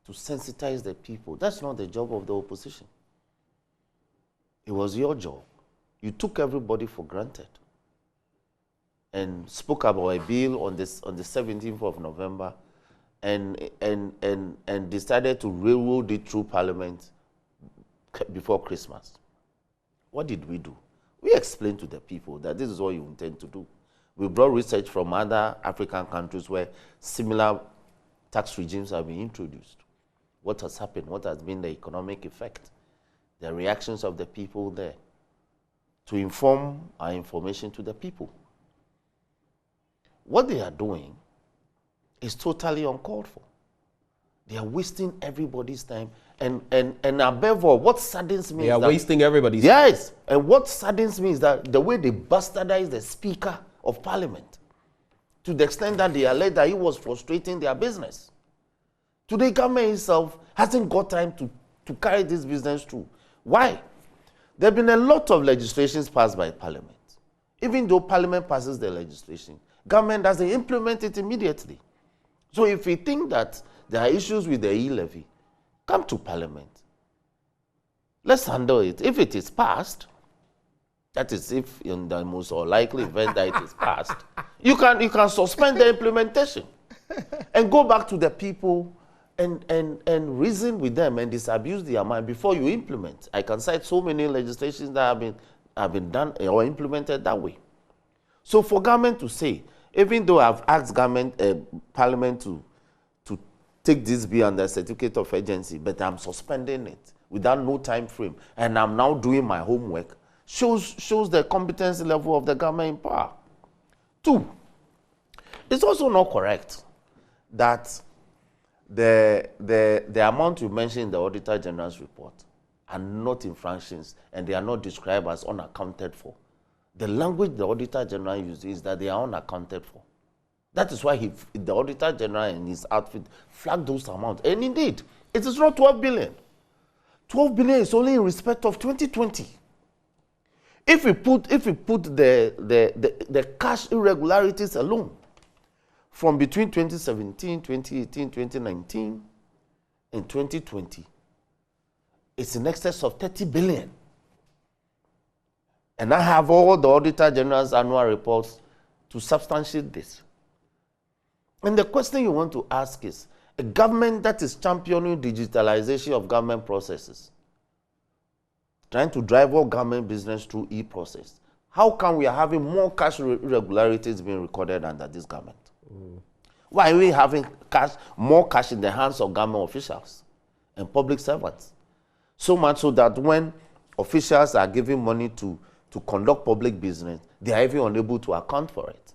to sensitize the people. That's not the job of the opposition. It was your job. You took everybody for granted and spoke about a bill on the 17th of November and decided to railroad it through Parliament before Christmas. What did we do? We explained to the people that this is what you intend to do. We brought research from other African countries where similar tax regimes have been introduced. What has happened? What has been the economic effect? The reactions of the people there, to inform our information to the people. What they are doing is totally uncalled for. They are wasting everybody's time. And above all, what saddens me is that... They are wasting everybody's time. Yes. And what saddens me is that the way they bastardize the Speaker of Parliament, to the extent that they allege that he was frustrating their business. Today, government itself hasn't got time to carry this business through. Why? There have been a lot of legislations passed by Parliament. Even though Parliament passes the legislation, government doesn't implement it immediately. So if you think that there are issues with the E-Levy, come to Parliament. Let's handle it. If it is passed, that is if in the most unlikely event that it is passed, you can suspend the implementation and go back to the people and reason with them and disabuse their mind before you implement. I can cite so many legislations that have been done or implemented that way. So for government to say, even though I've asked Parliament to take this bill under certificate of urgency, but I'm suspending it without no time frame, and I'm now doing my homework, shows the competency level of the government in power. 2, it's also not correct that the amount you mentioned in the Auditor General's report are not infractions and they are not described as unaccounted for. The language the Auditor General uses is that they are unaccounted for. That is why the Auditor General and his outfit flagged those amounts. And indeed, it is not 12 billion. 12 billion is only in respect of 2020. If we put the cash irregularities alone, from between 2017, 2018, 2019, and 2020, it's in excess of 30 billion. And I have all the Auditor General's annual reports to substantiate this. And the question you want to ask is, a government that is championing digitalization of government processes, trying to drive all government business through e-process, how come we are having more cash irregularities being recorded under this government? Why are we having more cash in the hands of government officials and public servants? So much so that when officials are giving money to conduct public business, they are even unable to account for it.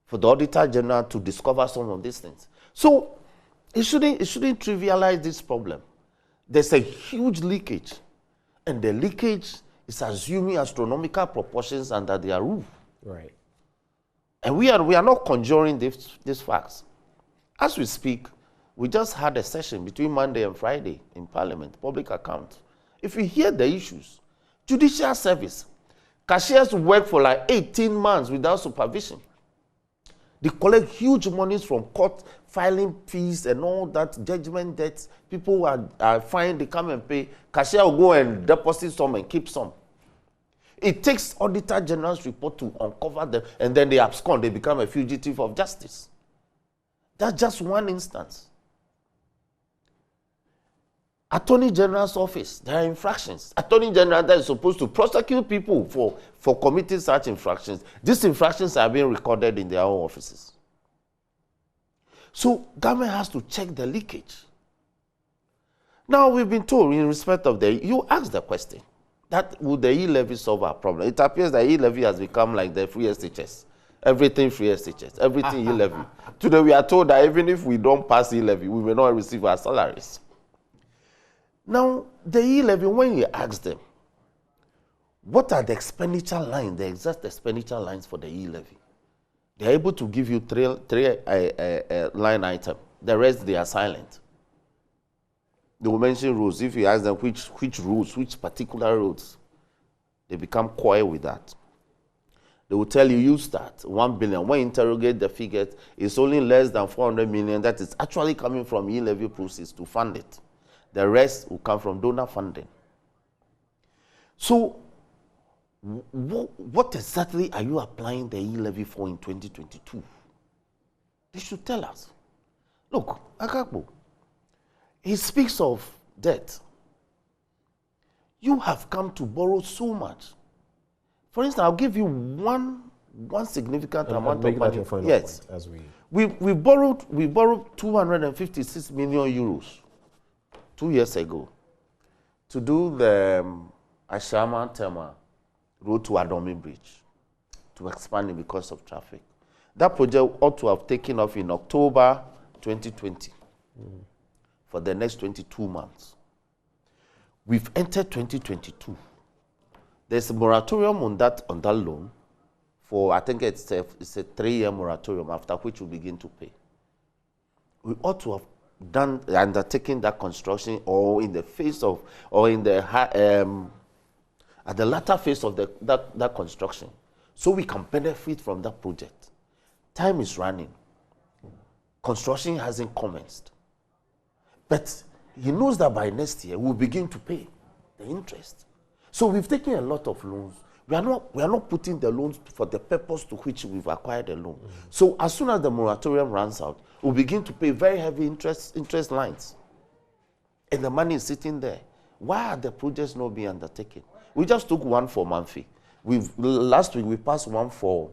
For the Auditor General to discover some of these things. So it shouldn't trivialize this problem. There's a huge leakage, and the leakage is assuming astronomical proportions under their roof. Right. And we are not conjuring these facts. As we speak, we just had a session between Monday and Friday in Parliament, public accounts. If you hear the issues, judicial service, cashiers work for like 18 months without supervision. They collect huge monies from court filing fees and all that, judgment debts. People are fined, they come and pay. Cashier will go and deposit some and keep some. It takes Auditor General's report to uncover them, and then they abscond, they become a fugitive of justice. That's just one instance. Attorney General's office, there are infractions. Attorney General that is supposed to prosecute people for committing such infractions. These infractions are being recorded in their own offices. So government has to check the leakage. Now we've been told in respect of you asked the question, that would the E-Levy solve our problem? It appears that E-Levy has become like the free SHS. Everything free SHS, everything E-Levy. Today we are told that even if we don't pass E-Levy, we will not receive our salaries. Now, the E-Levy, when you ask them, what are the expenditure lines, the exact expenditure lines for the E-Levy? They are able to give you three line items. The rest, they are silent. They will mention roads. If you ask them which roads, which particular roads, they become coy with that. They will tell you, you start 1 billion. When you interrogate the figures, it's only less than 400 million that is actually coming from E-Levy proceeds to fund it. The rest will come from donor funding. So, what exactly are you applying the E-Levy for in 2022? They should tell us. Look, Akakpo, he speaks of debt. You have come to borrow so much. For instance, I'll give you one significant amount of money. Yes, point as we borrowed 256 million euros 2 years ago to do the Ashama Tema road to Adomi Bridge to expand it because of traffic. That project ought to have taken off in October 2020 for the next 22 months. We've entered 2022. There's a moratorium on that loan for, I think it's a 3-year moratorium, after which we begin to pay. We ought to have undertaken that construction, or in the phase of, or in the at the latter phase of that construction, so we can benefit from that project. Time is running. Construction hasn't commenced. But he knows that by next year we'll begin to pay the interest. So we've taken a lot of loans. We are not putting the loans for the purpose to which we've acquired the loan. So as soon as the moratorium runs out, we'll begin to pay very heavy interest lines. And the money is sitting there. Why are the projects not being undertaken? We just took one for Manfi. Last week we passed one for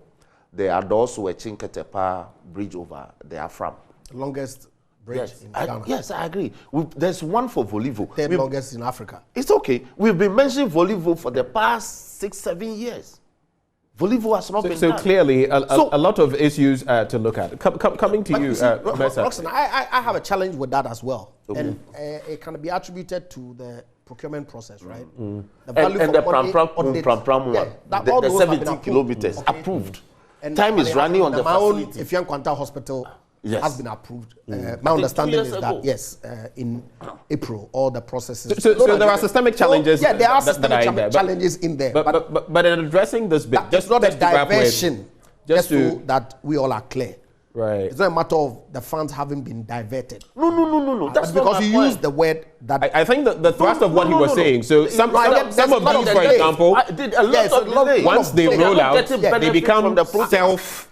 the Adosu-Echinketepa bridge over the Afram. Longest bridge in Ghana. Yes, I agree. There's one for Volivo. Third longest in Africa. It's okay. We've been mentioning Volivo for the past 6-7 years. Volivo has not been done. So clearly, a lot of issues to look at. Coming to you, Mesa. Roxanne, I have a challenge with that as well. Okay. And it can be attributed to the procurement process, right? The value and the Pram the 70 kilometers approved. And time is running on the facility. If you're in Kwanta Hospital, has been approved. My understanding is that, yes, in April, all the processes... So there are systemic challenges. Yeah, there are systemic challenges in there. But in addressing this bit, just not a diversion, just so that we all are clear. Right. It's not a matter of the funds having been diverted. No. That's because you use the word that... I think the thrust of what he was saying, so some of these, for example, once they roll out, they become self,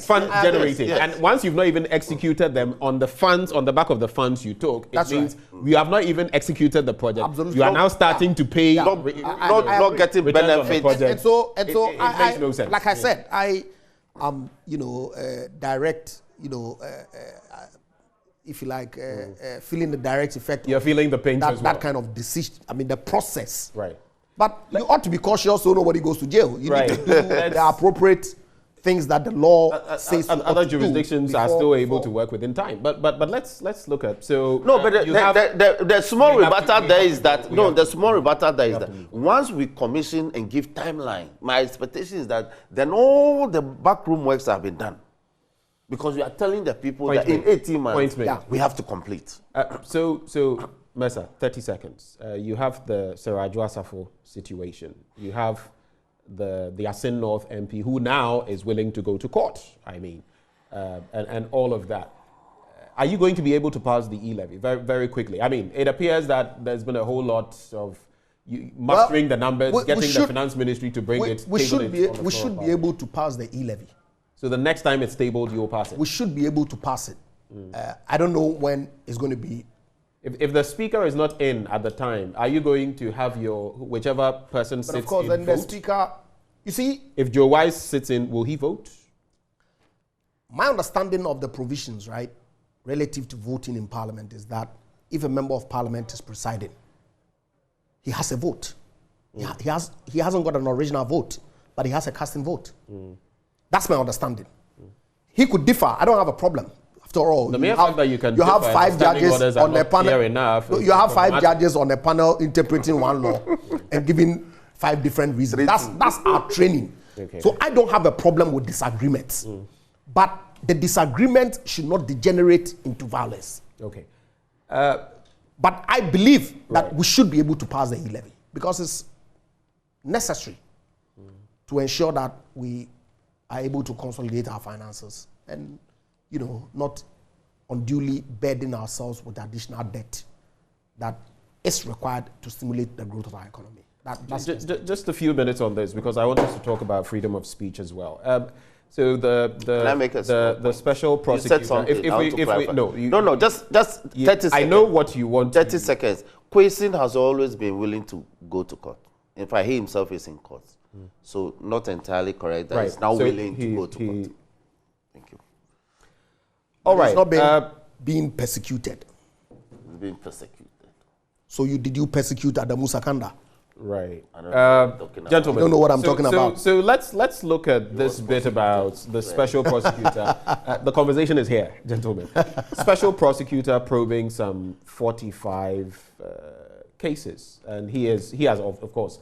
fund generating. And once you've not even executed them on the funds, on the back of the funds you took, it means we have not even executed the project. Absolutely. You are now starting to pay, not getting benefits. And so it makes no sense. Like I said, direct, if you like, feeling the direct effect. You're feeling the pain as well. That kind of decision, the process. Right. But you ought to be cautious so nobody goes to jail. You need to do the appropriate things that the law says. Other jurisdictions are still able to work within time. But let's look at the small rebuttal there is that once we commission and give timeline, my expectation is that then all the backroom works have been done, because we are telling the people that in 18 months we have to complete. So Mesa, 30 seconds. You have the Seraju Asafo situation. You have the Asin North MP, who now is willing to go to court, and all of that. Are you going to be able to pass the E-Levy very, very quickly? It appears that there's been a whole lot of mastering the numbers, getting the finance ministry to bring it. We should be able to pass the E-Levy. So the next time it's tabled, you'll pass it? We should be able to pass it. I don't know when it's going to be. If the speaker is not in at the time, are you going to have your whichever person sits in vote? Of course, then the speaker, you see... If Joe Wise sits in, will he vote? My understanding of the provisions, right, relative to voting in Parliament is that if a member of Parliament is presiding, he has a vote. He hasn't got an original vote, but he has a casting vote. That's my understanding. He could differ. I don't have a problem. After all, the mere fact that you have 5 judges on the panel. You have 5 judges on the panel interpreting one law and giving 5 different reasons. That's our training. Okay. So I don't have a problem with disagreements, but the disagreement should not degenerate into violence. Okay. But I believe that we should be able to pass the E-Levy because it's necessary. to ensure that we are able to consolidate our finances and, not unduly burden ourselves with additional debt that is required to stimulate the growth of our economy. Just a few minutes on this, because I want us to talk about freedom of speech as well. So the special prosecutor. Just 30 seconds. I know what you want. 30 seconds. Kwesi has always been willing to go to court. In fact, he himself is in court. So not entirely correct. That he's now willing to go to court. Thank you. All right. It's not being persecuted. Being persecuted. So did you persecute Adamu Sakanda? Right. Gentlemen, I don't know what I'm talking about. So let's look at this bit about the special prosecutor. The conversation is here, gentlemen. Special prosecutor probing some 45 cases, and he has of course,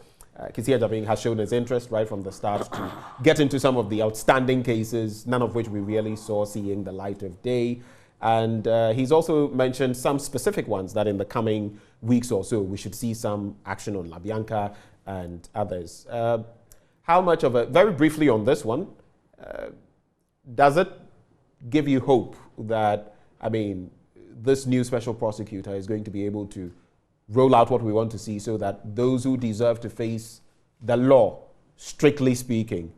Kisia Jabing has shown his interest right from the start to get into some of the outstanding cases, none of which we really saw seeing the light of day. And he's also mentioned some specific ones that in the coming weeks or so, we should see some action on LaBianca and others. How much of very briefly on this one, does it give you hope that, this new special prosecutor is going to be able to roll out what we want to see so that those who deserve to face the law, strictly speaking,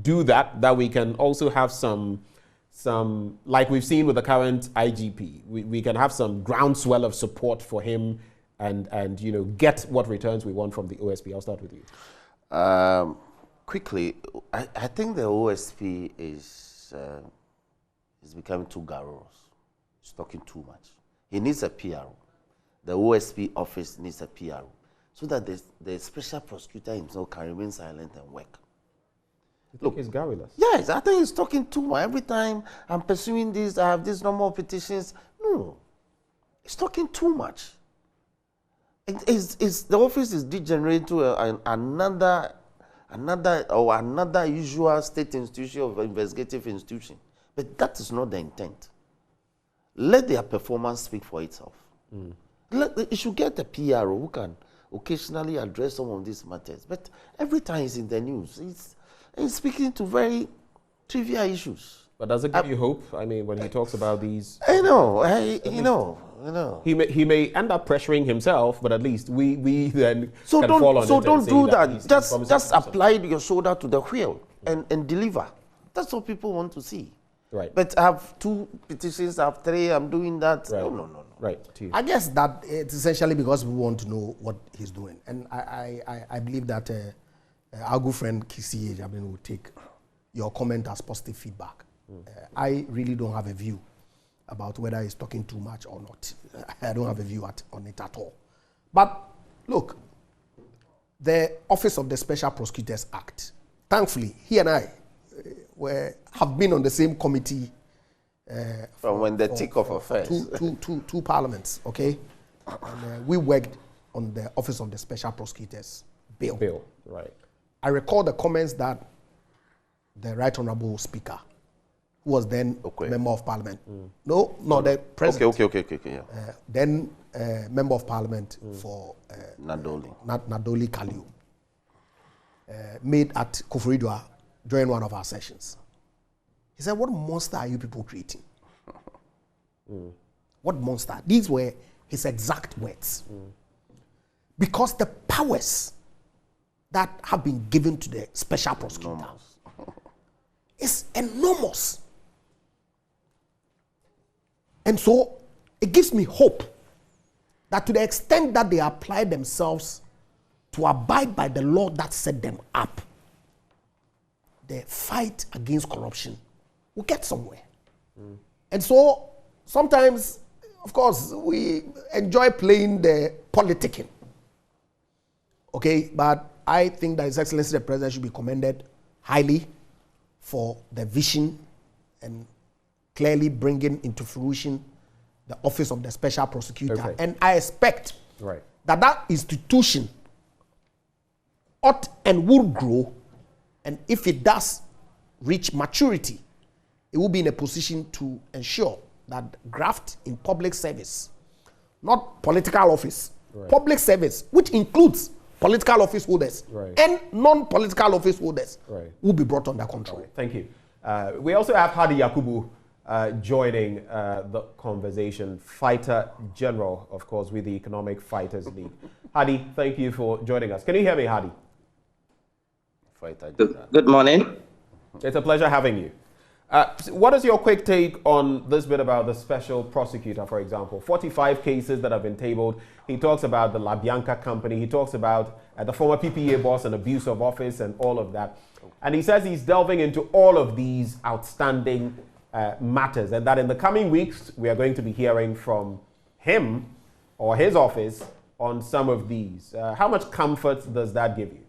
do that we can also have some, like we've seen with the current IGP, we can have some groundswell of support for him and get what returns we want from the OSP. I'll start with you. Quickly, I think the OSP is becoming too garrulous. He's talking too much. He needs a PRO. The OSP office needs a PRO so that the special prosecutor himself can remain silent and work. Look, he's garrulous. Yes, I think he's talking too much. Every time I'm pursuing this, I have this number of petitions. No, he's talking too much. The office is degenerating to another usual state institution or investigative institution. But that is not the intent. Let their performance speak for itself. You should get a PRO who can occasionally address some of these matters. But every time he's in the news, he's speaking to very trivial issues. But does it give you hope? When he talks about these... I know. He may end up pressuring himself, but at least we then can fall on it. So don't do that. Just apply your shoulder to the wheel and deliver. That's what people want to see. Right. But I have 2 petitions, I have 3, I'm doing that. Right. No. Right. To you. I guess that it's essentially because we want to know what he's doing. And I believe that our good friend Kisi Ejabin will take your comment as positive feedback. I really don't have a view about whether he's talking too much or not. I don't have a view on it at all. But look, the Office of the Special Prosecutors Act, thankfully, he and I have been on the same committee from when the tick of affairs. Two parliaments, okay? And we worked on the Office of the Special Prosecutors Bill. Right. I recall the comments that the Right Honourable Speaker, who was then Member of Parliament, the President. Okay, yeah. Then Member of Parliament for Nadoli Kaliu, made at Koforidua during one of our sessions. He said, "What monster are you people creating? What monster?" These were his exact words. Because the powers that have been given to the special prosecutor is enormous. And so it gives me hope that to the extent that they apply themselves to abide by the law that set them up, the fight against corruption will get somewhere. And so sometimes, of course, we enjoy playing the politicking. Okay, but I think that His Excellency the President should be commended highly for the vision and clearly bringing into fruition the Office of the Special Prosecutor. Okay. And I expect that institution ought and will grow, and if it does reach maturity, it will be in a position to ensure that graft in public service, not political office, public service, which includes political office holders and non-political office holders will be brought under control. Right. Thank you. We also have Hadi Yakubu joining the conversation, Fighter General, of course, with the Economic Fighters League. Hadi, thank you for joining us. Can you hear me, Hadi? Good morning. It's a pleasure having you. What is your quick take on this bit about the special prosecutor, for example? 45 cases that have been tabled. He talks about the La Bianca company. He talks about the former PPA boss and abuse of office and all of that. And he says he's delving into all of these outstanding matters, and that in the coming weeks, we are going to be hearing from him or his office on some of these. How much comfort does that give you?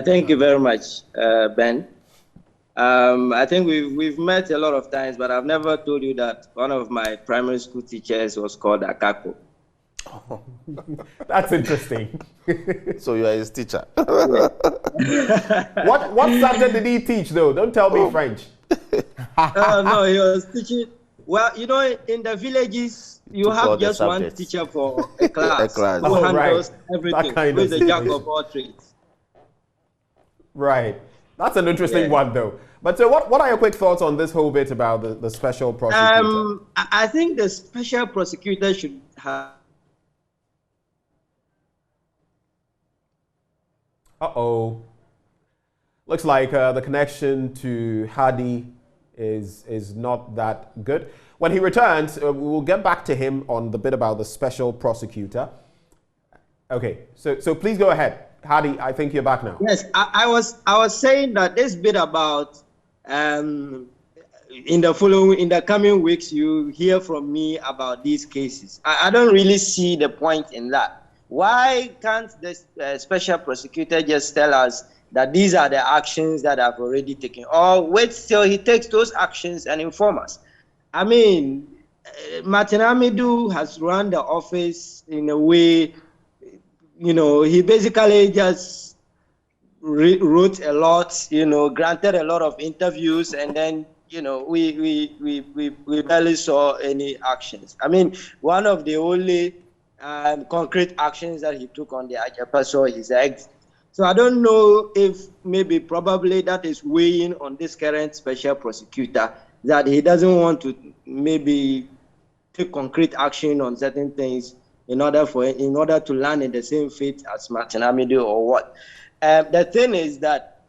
Thank you very much, Ben. I think we've met a lot of times, but I've never told you that one of my primary school teachers was called Akako. Oh, that's interesting. So you are his teacher. What subject did he teach, though? Don't tell me French. No, he was teaching. Well, you know, in the villages, you have just one teacher for a class, who handles everything, who is a jack of all trades. Right. That's an interesting one, though. But so what are your quick thoughts on this whole bit about the special prosecutor? I think the special prosecutor should have... Uh-oh. Looks like the connection to Hadi is not that good. When he returns, we'll get back to him on the bit about the special prosecutor. Okay, so please go ahead. Hadi, I think you're back now. Yes, I was saying that this bit about in the coming weeks you hear from me about these cases. I don't really see the point in that. Why can't the special prosecutor just tell us that these are the actions that I've already taken, or wait till he takes those actions and inform us? I mean, Martin Amidou has run the office in a way, you know, he basically just wrote a lot, you know, granted a lot of interviews, and then, you know, we barely saw any actions. I mean, one of the only concrete actions that he took on the Ajapa saw his exit. So I don't know if probably that is weighing on this current special prosecutor, that he doesn't want to maybe take concrete action on certain things in order to land in the same fate as Martin Amidou or what. The thing is that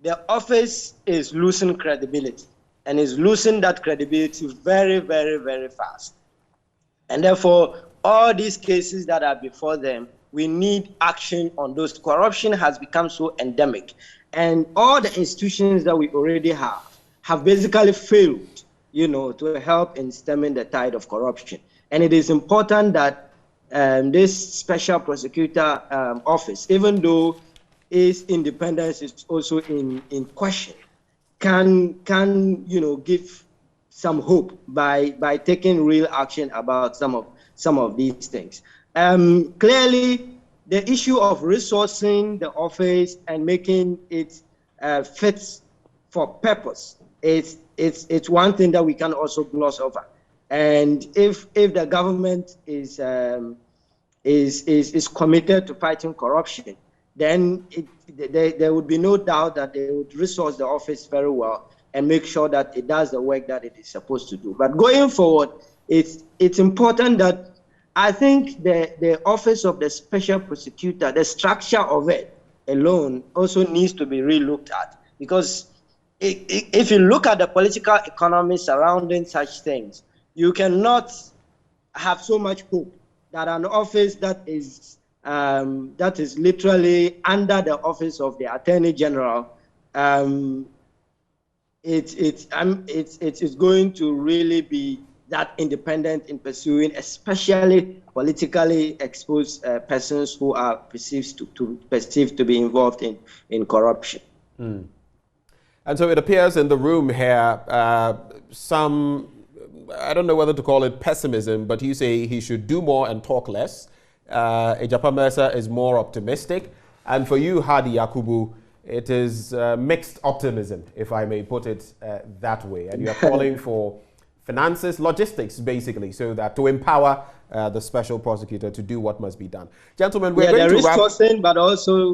the office is losing credibility, and is losing that credibility very, very, very fast. And therefore, all these cases that are before them, we need action on those. Corruption has become so endemic, and all the institutions that we already have basically failed, you know, to help in stemming the tide of corruption. And it is important that this special prosecutor office, even though its independence is also in question, can you know, give some hope by taking real action about some of these things. Clearly, the issue of resourcing the office and making it fit for purpose it's one thing that we can also gloss over. And if the government is committed to fighting corruption, then there would be no doubt that they would resource the office very well and make sure that it does the work that it is supposed to do. But going forward, it's important that I think the office of the special prosecutor, the structure of it alone also needs to be re-looked at. Because if you look at the political economy surrounding such things, you cannot have so much hope that an office that is literally under the office of the Attorney General, it is going to really be that independent in pursuing, especially politically exposed persons who are perceived to be involved in corruption. Mm. And so it appears in the room here some, I don't know whether to call it pessimism, but you say he should do more and talk less. Ejapa Mercer is more optimistic. And for you, Hadi Yakubu, it is mixed optimism, if I may put it that way. And you are calling for finances, logistics, basically, so that to empower the special prosecutor to do what must be done. Gentlemen, we're going there to is wrap. sourcing, but also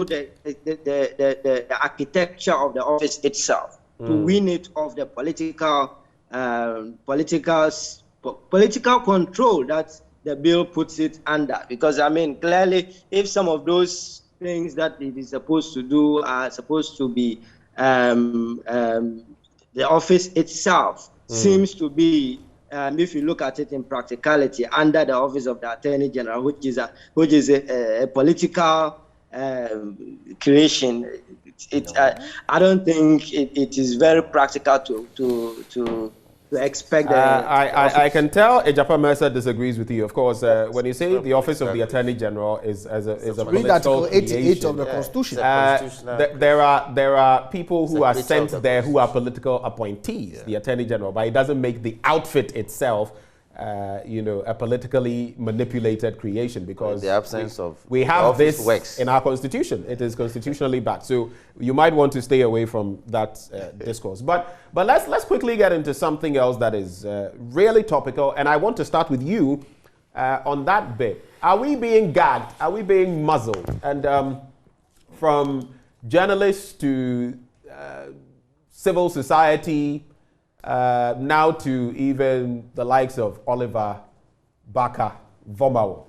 the architecture of the office itself to wean it off the political control that the bill puts it under. Because I mean, clearly, if some of those things that it is supposed to do are supposed to be the office itself seems to be, if you look at it in practicality, under the office of the Attorney General, which is a political creation. I don't think it is very practical to expect. I can tell Ejapa Mercer disagrees with you. Of course, when you say the office of the Attorney General is a read Article 88 creation, of the Constitution. there are people who are sent there who are political appointees, the Attorney General, but it doesn't make the outfit itself, a politically manipulated creation, because in the absence we have this works in our Constitution. It is constitutionally backed. So you might want to stay away from that discourse. But let's quickly get into something else that is really topical, and I want to start with you on that bit. Are we being gagged? Are we being muzzled? And from journalists to civil society, now to even the likes of Oliver Barker-Vormawor,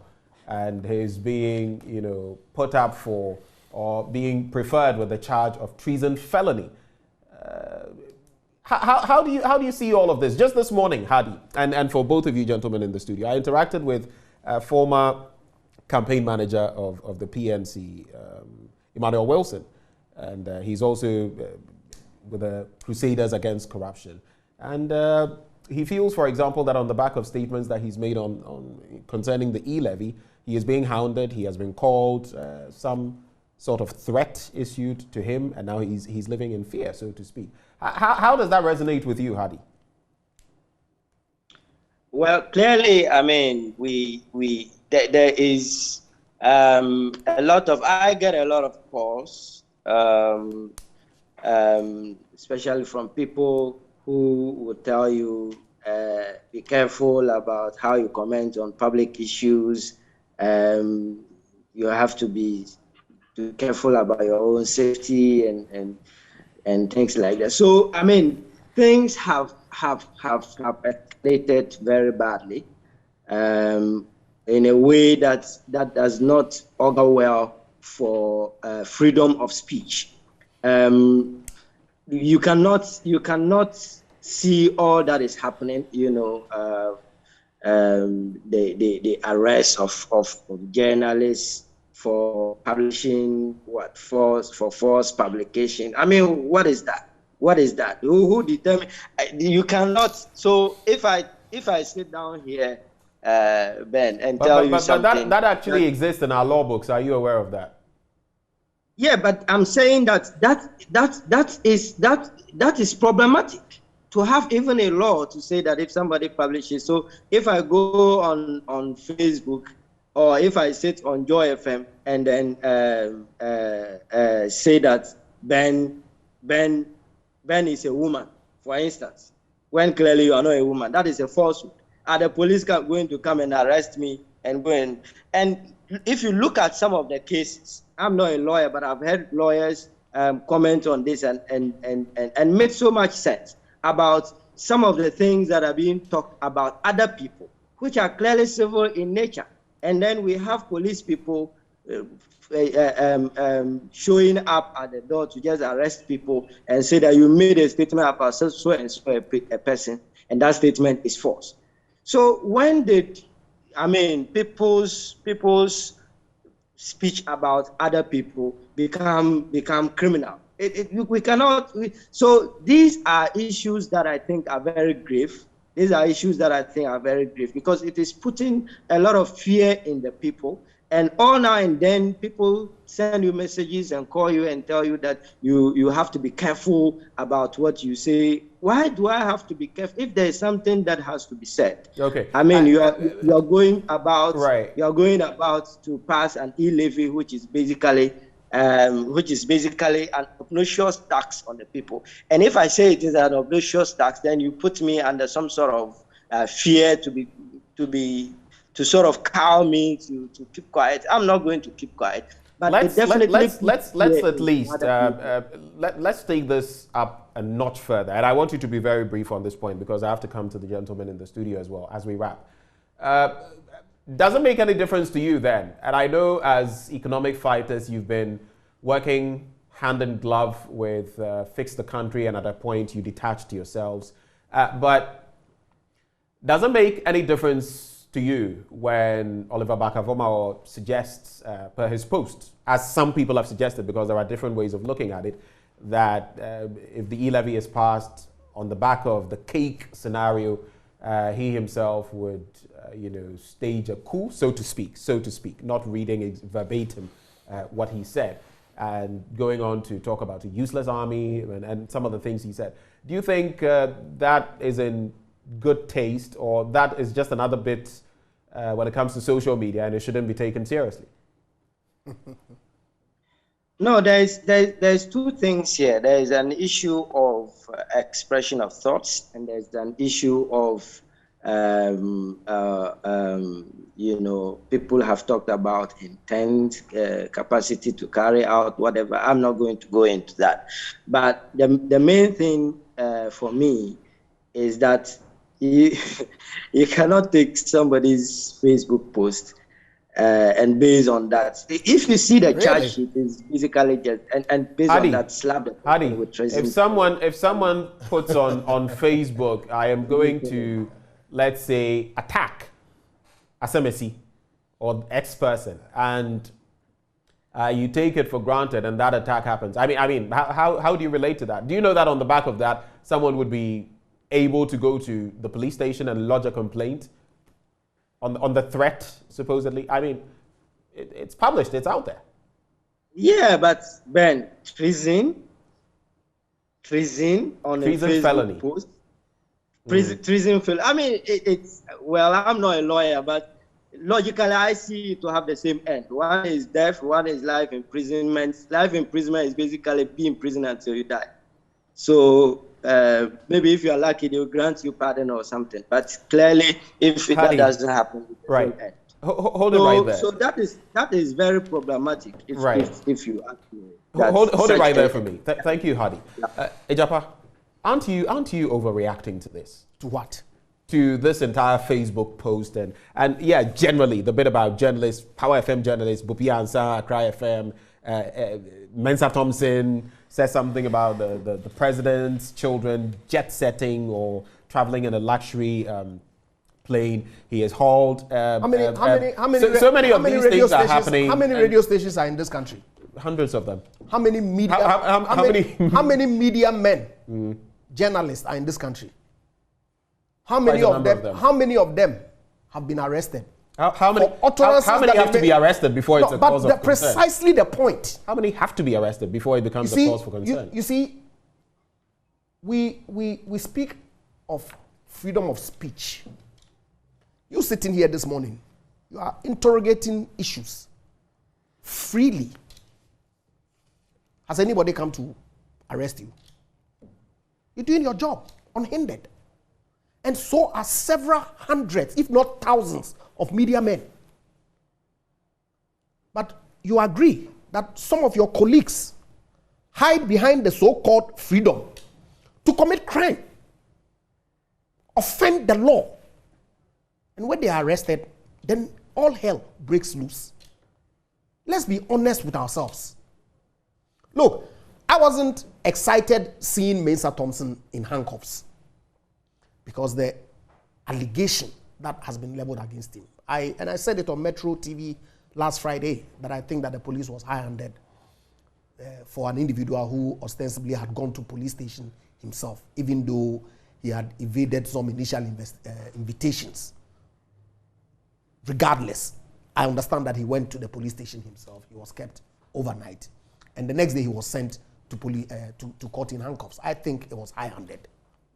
and he's being, put up for or being preferred with the charge of treason felony. How do you see all of this? Just this morning, Hadi, and for both of you gentlemen in the studio, I interacted with a former campaign manager of the PNC, Emmanuel Wilson, and he's also with the Crusaders Against Corruption. And he feels, for example, that on the back of statements that he's made on concerning the E-Levy, he is being hounded. He has been called, some sort of threat issued to him, and now he's living in fear, so to speak. How does that resonate with you, Hadi? Well, clearly, I mean, there is a lot of, I get a lot of calls, especially from people who will tell you, be careful about how you comment on public issues. You have to be careful about your own safety and things like that. So, I mean, things have escalated very badly in a way that does not augur well for freedom of speech. You cannot see all that is happening, the arrest of journalists for publishing false publication. I mean, what is that? Who determine? You cannot. So if I sit down here, Ben, and tell you something, that actually exists in our law books. Are you aware of that? Yeah, but I'm saying that is problematic to have even a law to say that if somebody publishes. So if I go on Facebook, or if I sit on Joy FM and then say that Ben is a woman, for instance, when clearly you are not a woman, that is a falsehood. Are the police going to come and arrest me and go and if you look at some of the cases, I'm not a lawyer, but I've heard lawyers comment on this and make so much sense about some of the things that are being talked about other people, which are clearly civil in nature. And then we have police people showing up at the door to just arrest people and say that you made a statement about so and so a person, and that statement is false. So when people's speech about other people become criminal? We cannot. So these are issues that I think are very grave. These are issues that I think are very grave because it is putting a lot of fear in the people. And all now and then, people send you messages and call you and tell you that you have to be careful about what you say. Why do I have to be careful if there is something that has to be said? Okay. I mean, you are going about right. You are going about to pass an E-Levy, which is basically an obnoxious tax on the people. And if I say it is an obnoxious tax, then you put me under some sort of fear to be to sort of cow me to keep quiet. I'm not going to keep quiet. But let's at least let's take this up a notch further. And I want you to be very brief on this point because I have to come to the gentleman in the studio as well as we wrap. Does it make any difference to you then? And I know as economic fighters, you've been working hand in glove with Fix the Country, and at a point you detached yourselves. But does it make any difference to you when Oliver Barker-Vormawor suggests, per his post, as some people have suggested, because there are different ways of looking at it, that if the E-Levy is passed on the back of the cake scenario, he himself would, stage a coup, so to speak, not reading verbatim what he said, and going on to talk about a useless army and some of the things he said. Do you think that is in good taste, or that is just another bit when it comes to social media and it shouldn't be taken seriously? No, there's two things here. There is an issue of expression of thoughts, and there's an issue of people have talked about intent, capacity to carry out whatever. I'm not going to go into that. But the main thing for me is that you cannot take somebody's Facebook post and based on that, if you see the charge sheet is basically just and based on that, slap the person with treason. If someone puts on Facebook, I am going to, let's say, attack Asemesi or X person, and you take it for granted, and that attack happens. I mean, how do you relate to that? Do you know that on the back of that, someone would be able to go to the police station and lodge a complaint on the threat, supposedly? I mean, it's published, it's out there. Yeah, but Ben, treason on a Facebook felony post. Treason felony. I mean, well, I'm not a lawyer, but logically, I see it to have the same end. One is death, one is life imprisonment. Life imprisonment is basically be in prison until you die. So maybe if you are lucky, they'll grant you pardon or something. But clearly, if that doesn't happen, right? Hold it right there. So that is very problematic. If you ask me. Hold it right there for me. Thank you, Hadi. Ejapa, aren't you overreacting to this? To what? To this entire Facebook post and yeah, generally the bit about journalists, Power FM journalists, Bupi Ansah, Accra FM, Mensa Thompson says something about the president's children jet setting or traveling in a luxury plane. He is hauled. So many of these things are happening. How many radio stations are in this country? Hundreds of them. How many media? How many media men, journalists are in this country? How many of them? How many of them have been arrested? How many have to be arrested before it's a cause of concern? Precisely the point. How many have to be arrested before it becomes a cause for concern? You see, we speak of freedom of speech. You sitting here this morning, you are interrogating issues freely. Has anybody come to arrest you? You're doing your job unhindered. And so are several hundreds, if not thousands, of media men. But you agree that some of your colleagues hide behind the so-called freedom to commit crime, offend the law. And when they are arrested, then all hell breaks loose. Let's be honest with ourselves. Look, I wasn't excited seeing Mensa Thompson in handcuffs because the allegation that has been leveled against him. I said it on Metro TV last Friday that I think that the police was high-handed for an individual who ostensibly had gone to police station himself, even though he had evaded some initial invitations. Regardless, I understand that he went to the police station himself. He was kept overnight. And the next day he was sent to court in handcuffs. I think it was high-handed.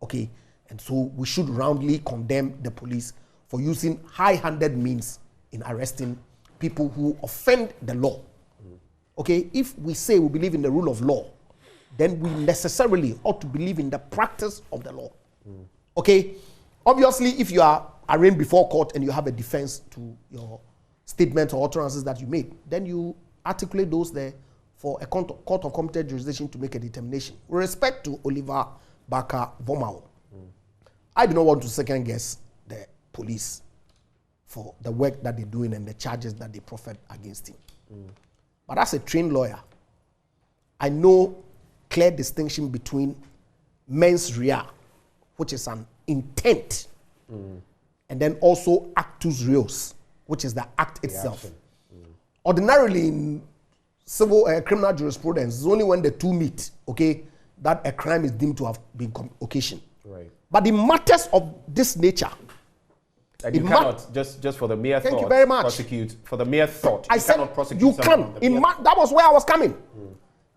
Okay? And so we should roundly condemn the police for using high-handed means in arresting people who offend the law. Okay? If we say we believe in the rule of law, then we necessarily ought to believe in the practice of the law. Okay? Obviously, if you are arraigned before court and you have a defense to your statements or utterances that you made, then you articulate those there for a court of competent jurisdiction to make a determination. With respect to Oliver Barker-Vormawor, I do not want to second guess the police for the work that they're doing and the charges that they proffered against him. But as a trained lawyer, I know clear distinction between mens rea, which is an intent, and then also actus reus, which is the act itself. Ordinarily in civil criminal jurisprudence, it's only when the two meet, okay, that a crime is deemed to have been occasioned. Right. But in matters of this nature, and you cannot just for the mere thought. Thank you very much. Prosecute for the mere thought. I said cannot prosecute you can. That was where I was coming.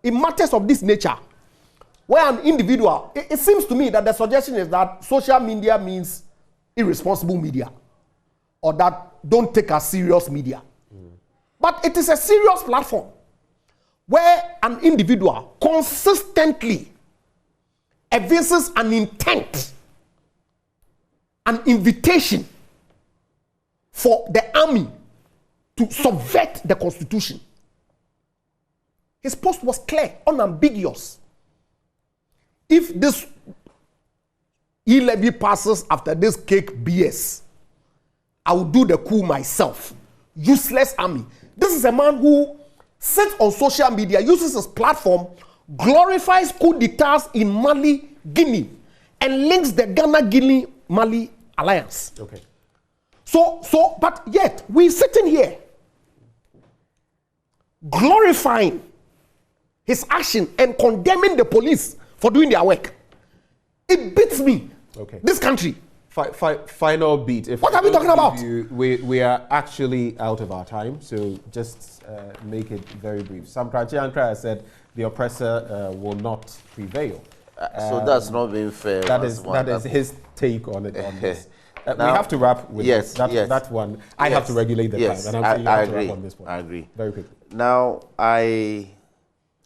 In matters of this nature, where an individual, it seems to me that the suggestion is that social media means irresponsible media, or that don't take us serious media. But it is a serious platform where an individual consistently evinces an intent, an invitation for the army to subvert the constitution. His post was clear, unambiguous. If this E-Levy passes after this cake BS, I will do the coup myself. Useless army. This is a man who sits on social media, uses his platform, glorifies coup d'etats in Mali, Guinea, and links the Ghana-Guinea-Mali alliance. Okay. But yet, we're sitting here glorifying his action and condemning the police for doing their work. It beats me. Okay. This country. Final beat. What are we talking about? We are actually out of our time, so just make it very brief. Sam Kranchi said the oppressor will not prevail. So that's not being fair. That is his take on it. On this. Now, we have to wrap with that one. I have to regulate the time, and I'm saying you have to wrap on this one. I agree. Very quickly. Now, I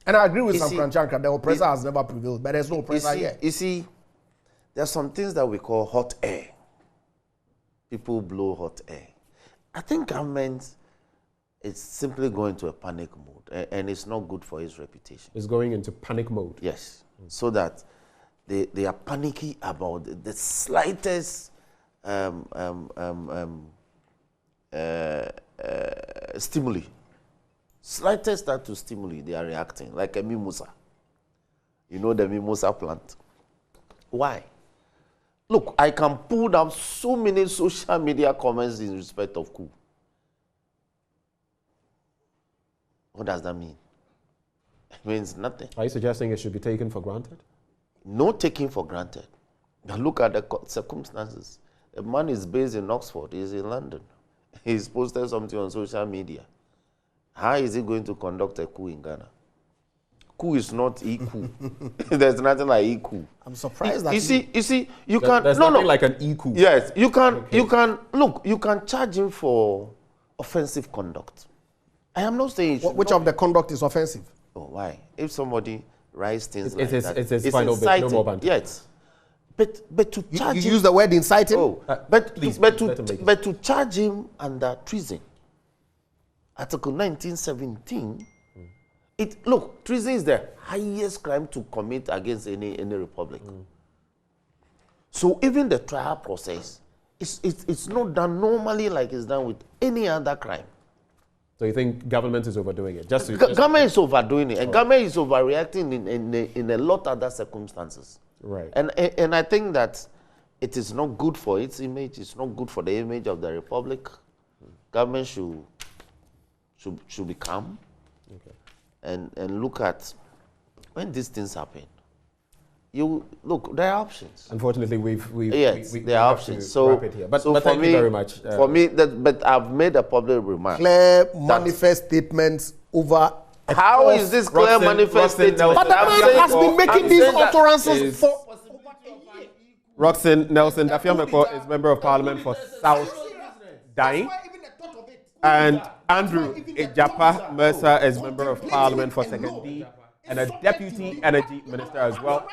agree with Sam Kranchi. The oppressor has never prevailed, but there's no oppressor here. You see, there are some things that we call hot air. People blow hot air. I think government is simply going to a panic mode, and it's not good for its reputation. It's going into panic mode. Yes, so that they are panicky about the slightest stimuli. Slightest start to stimuli, they are reacting, like a mimosa. You know the mimosa plant. Why? Look, I can pull down so many social media comments in respect of coup. What does that mean? It means nothing. Are you suggesting it should be taken for granted? No taking for granted. Now look at the circumstances. The man is based in Oxford, he's in London. He's posted something on social media. How is he going to conduct a coup in Ghana? Coup is not e-coup. There's nothing like e-coup. I'm surprised that you see, you can there's nothing like an e-coup. Yes, you can charge him for offensive conduct. I am not saying which of the conduct is offensive. Oh, why? If somebody writes things it's it's final bit, no more banter. Yes. But to charge you use the word inciting? Oh, but to charge him under treason. Article 1917. Look, treason is the highest crime to commit against any republic. So even the trial process, it's not done normally like it's done with any other crime. So you think government is overdoing it? Government is overdoing it, and government is overreacting in a lot of other circumstances. Right. And I think that it is not good for its image. It's not good for the image of the republic. Government should be calm. Okay. And look at when these things happen. You look, there are options. Unfortunately, there are options. So wrap it here. But for thank me, you very much. For me, but I've made a public remark. Clear manifest statements over. How is this clear manifest statement? But the man has been making these utterances for over a year. Roxanne Nelson Dafiameko is Member of Parliament for South Dying. And Andrew Ejapa Mercer is Member of Parliament for Second D and a Deputy Energy Minister as well.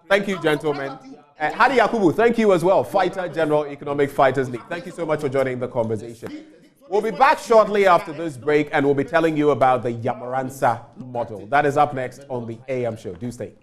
Thank you, gentlemen. Hadi Yakubu, thank you as well. Fighter General Economic Fighters League. Thank you so much for joining the conversation. We'll be back shortly after this break and we'll be telling you about the Yamaransa model. That is up next on the AM show. Do stay.